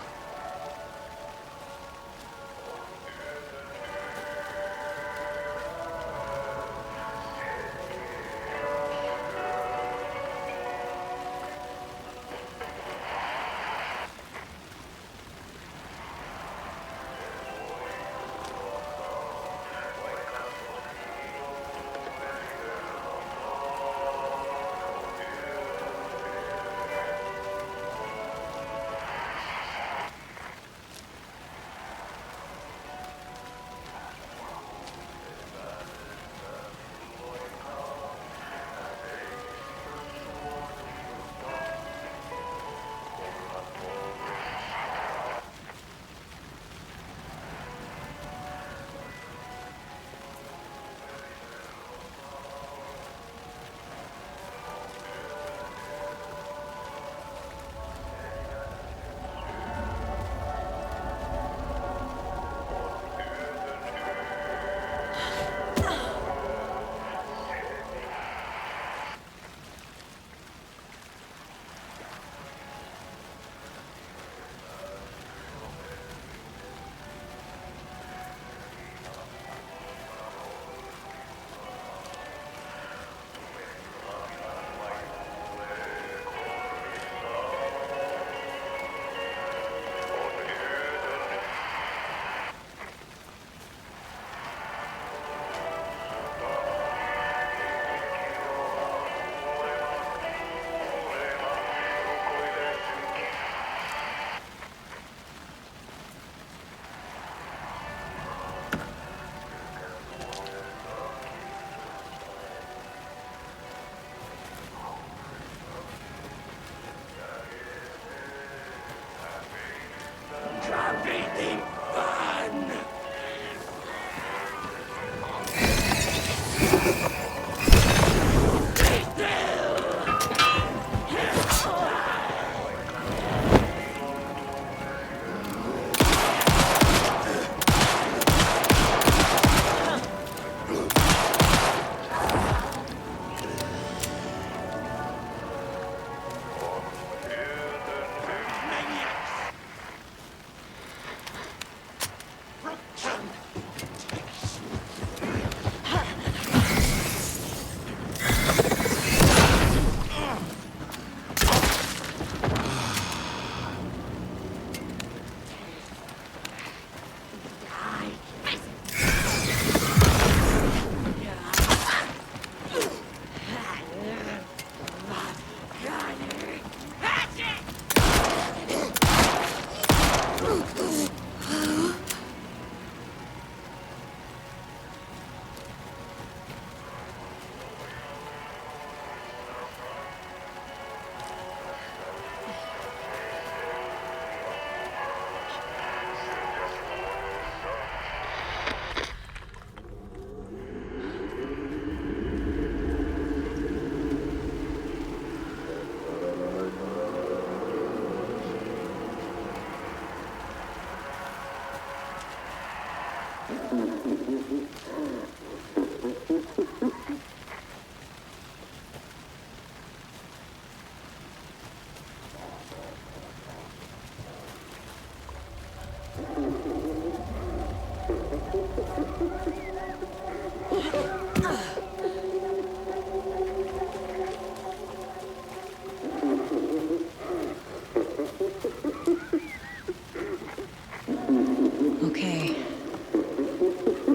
Okay.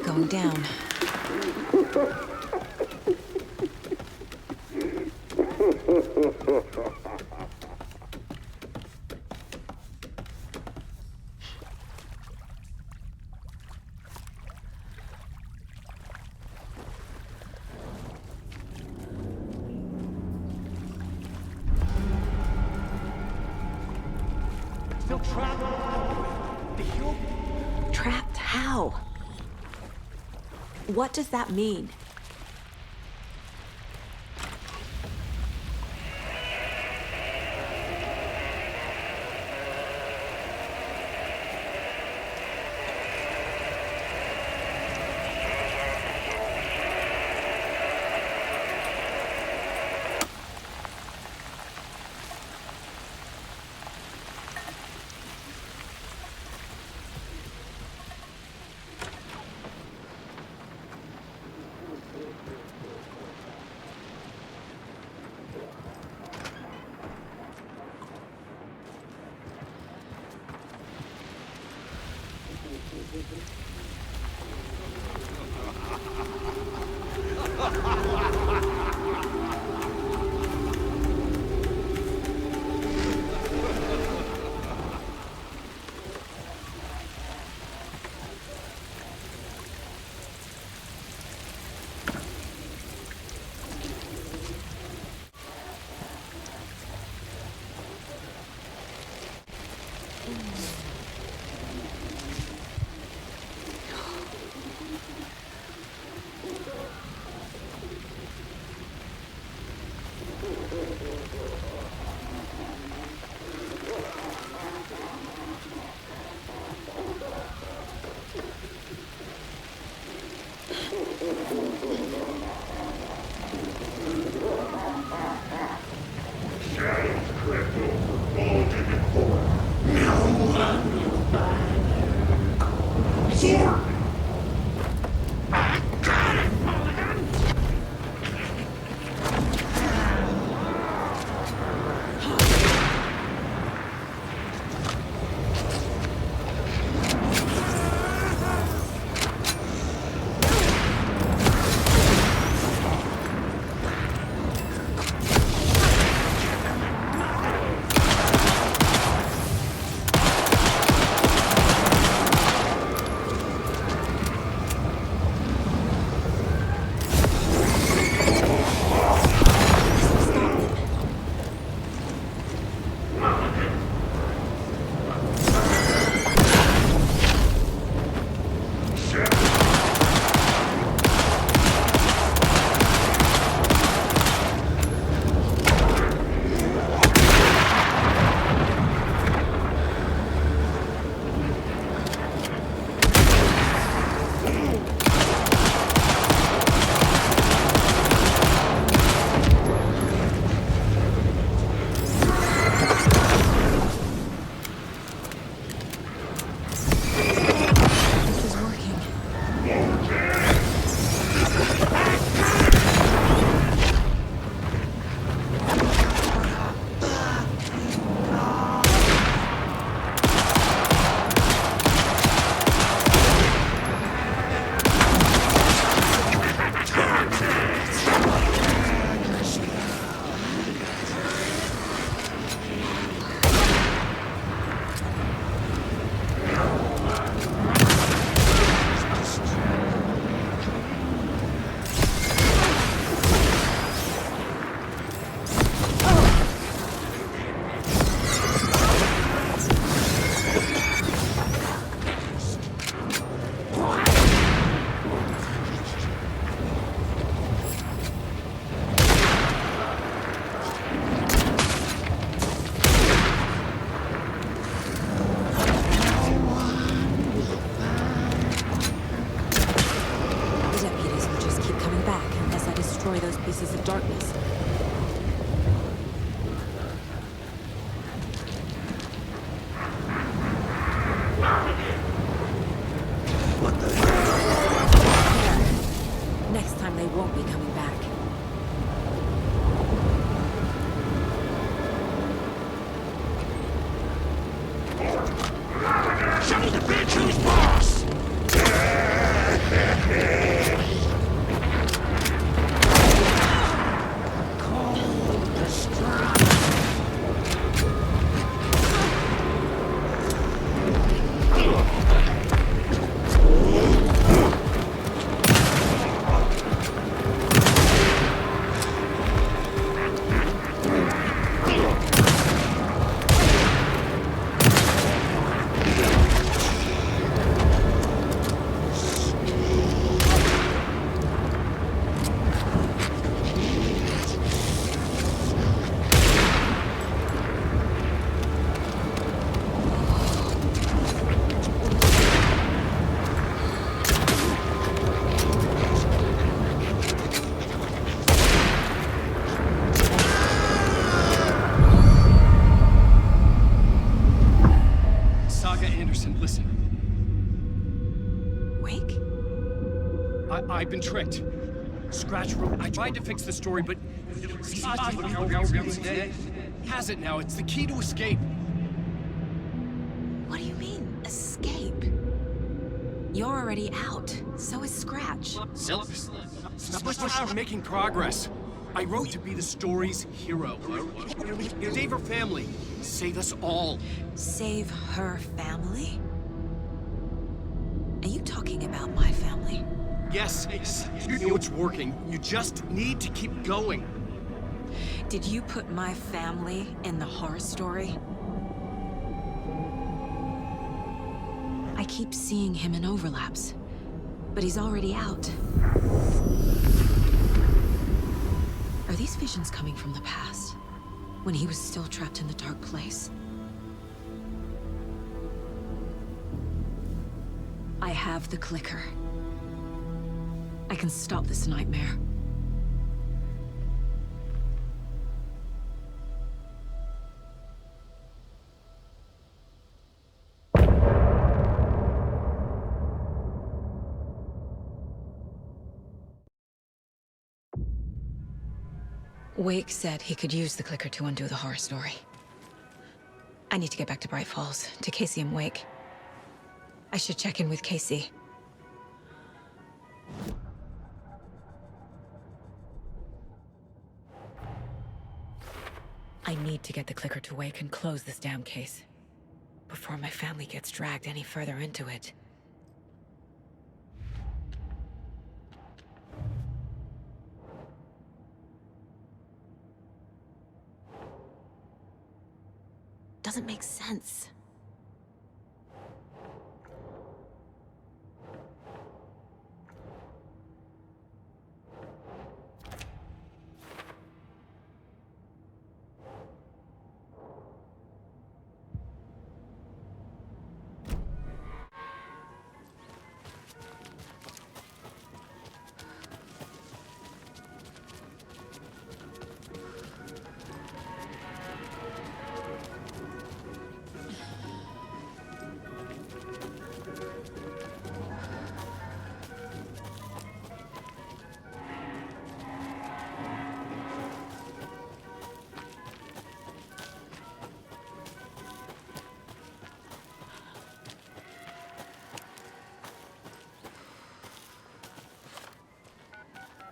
Going down. Still trapped. The hill. Trapped how? What does that mean? those pieces of darkness. What the? There. Next time they won't be coming back. Show the bitch who's boss! Cold destruction. Saga Anderson, listen. Wake? I've been tricked. Scratch wrote. I tried to fix the story, but has it now. It's the key to escape. What do you mean, escape? You're already out. So is Scratch. We're making progress. I wrote to be the story's hero. Save her family. Save us all. Save her family? Are you talking about my family? Yes, you know it's working. You just need to keep going. Did you put my family in the horror story? I keep seeing him in overlaps, but he's already out. Are these visions coming from the past, when he was still trapped in the dark place? I have the clicker. I can stop this nightmare. Wake said he could use the clicker to undo the horror story. I need to get back to Bright Falls, to Casey and Wake. I should check in with Casey. I need to get the clicker to Wake and close this damn case before my family gets dragged any further into it. Doesn't make sense.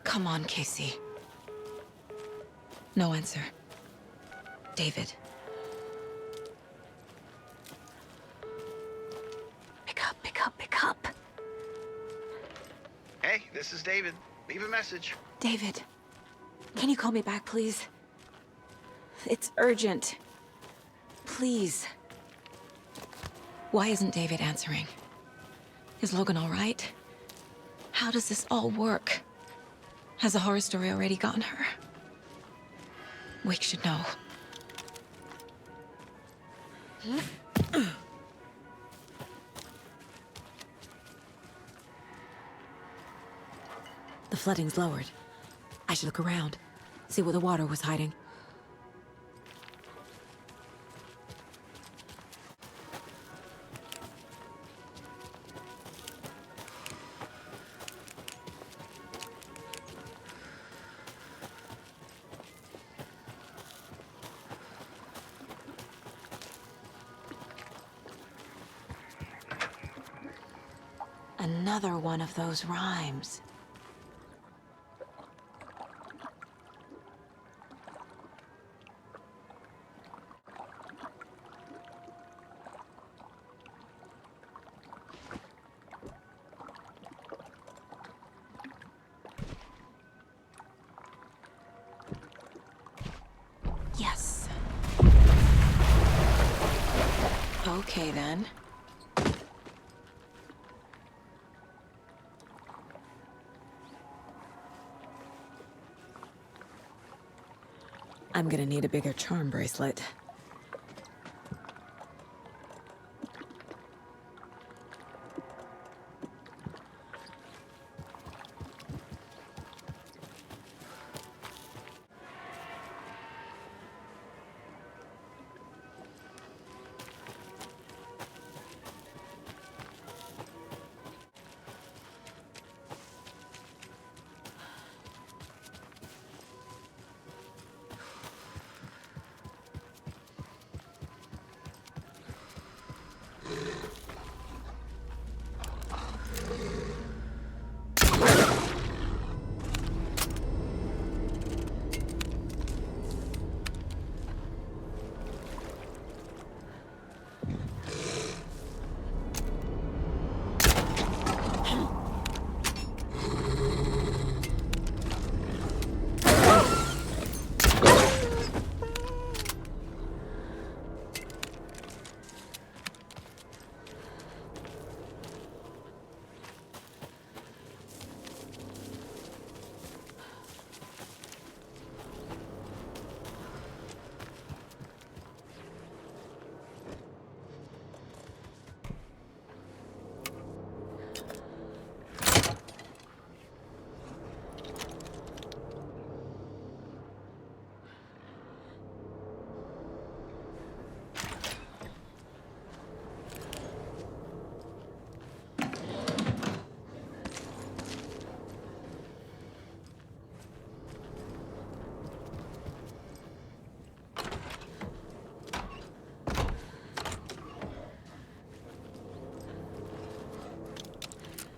Come on, Casey. No answer. David. Pick up, pick up, pick up. Hey, this is David. Leave a message. David, can you call me back, please? It's urgent. Please. Why isn't David answering? Is Logan all right? How does this all work? Has the horror story already gotten her? Wake should know. The flooding's lowered. I should look around, see what the water was hiding. Another one of those rhymes. Yes. Okay then. I'm gonna need a bigger charm bracelet.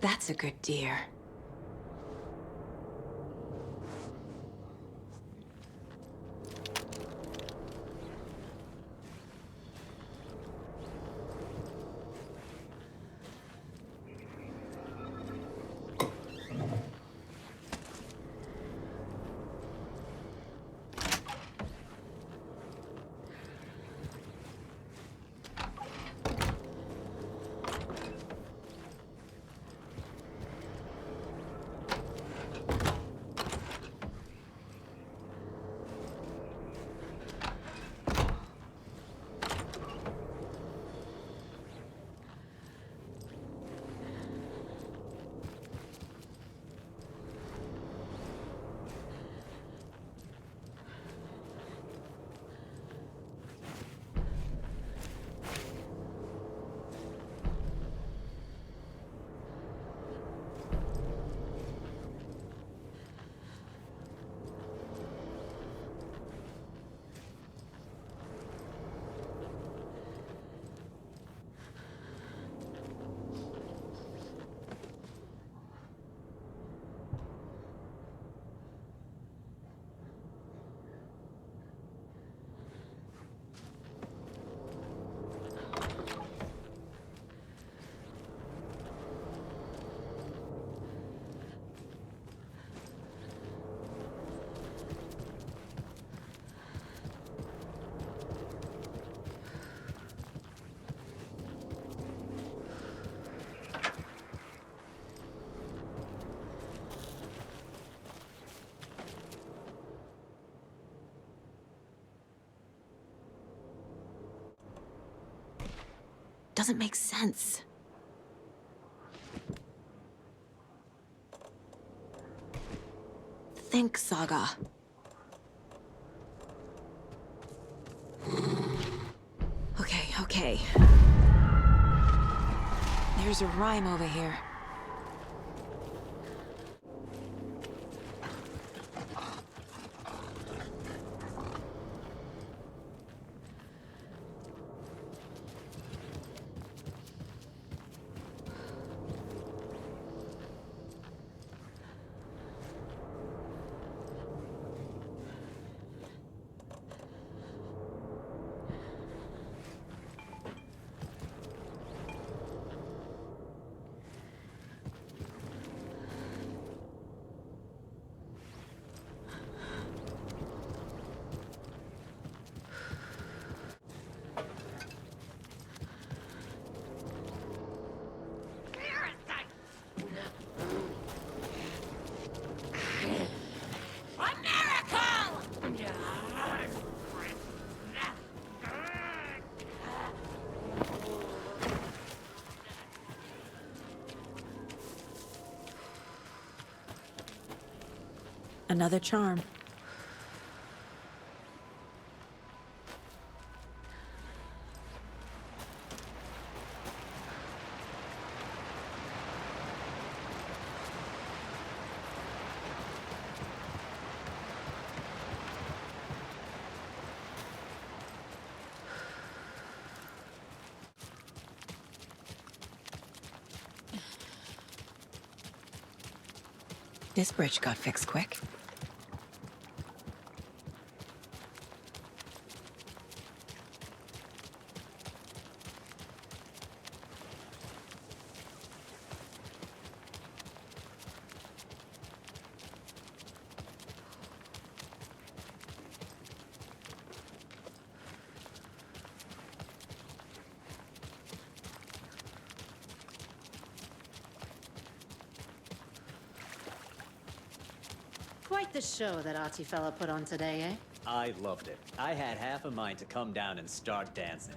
That's a good deer. Doesn't make sense. think, Saga. Okay. There's a rhyme over here. Another charm. This bridge got fixed quick. Quite the show that arty fella put on today, eh? I loved it. I had half a mind to come down and start dancing.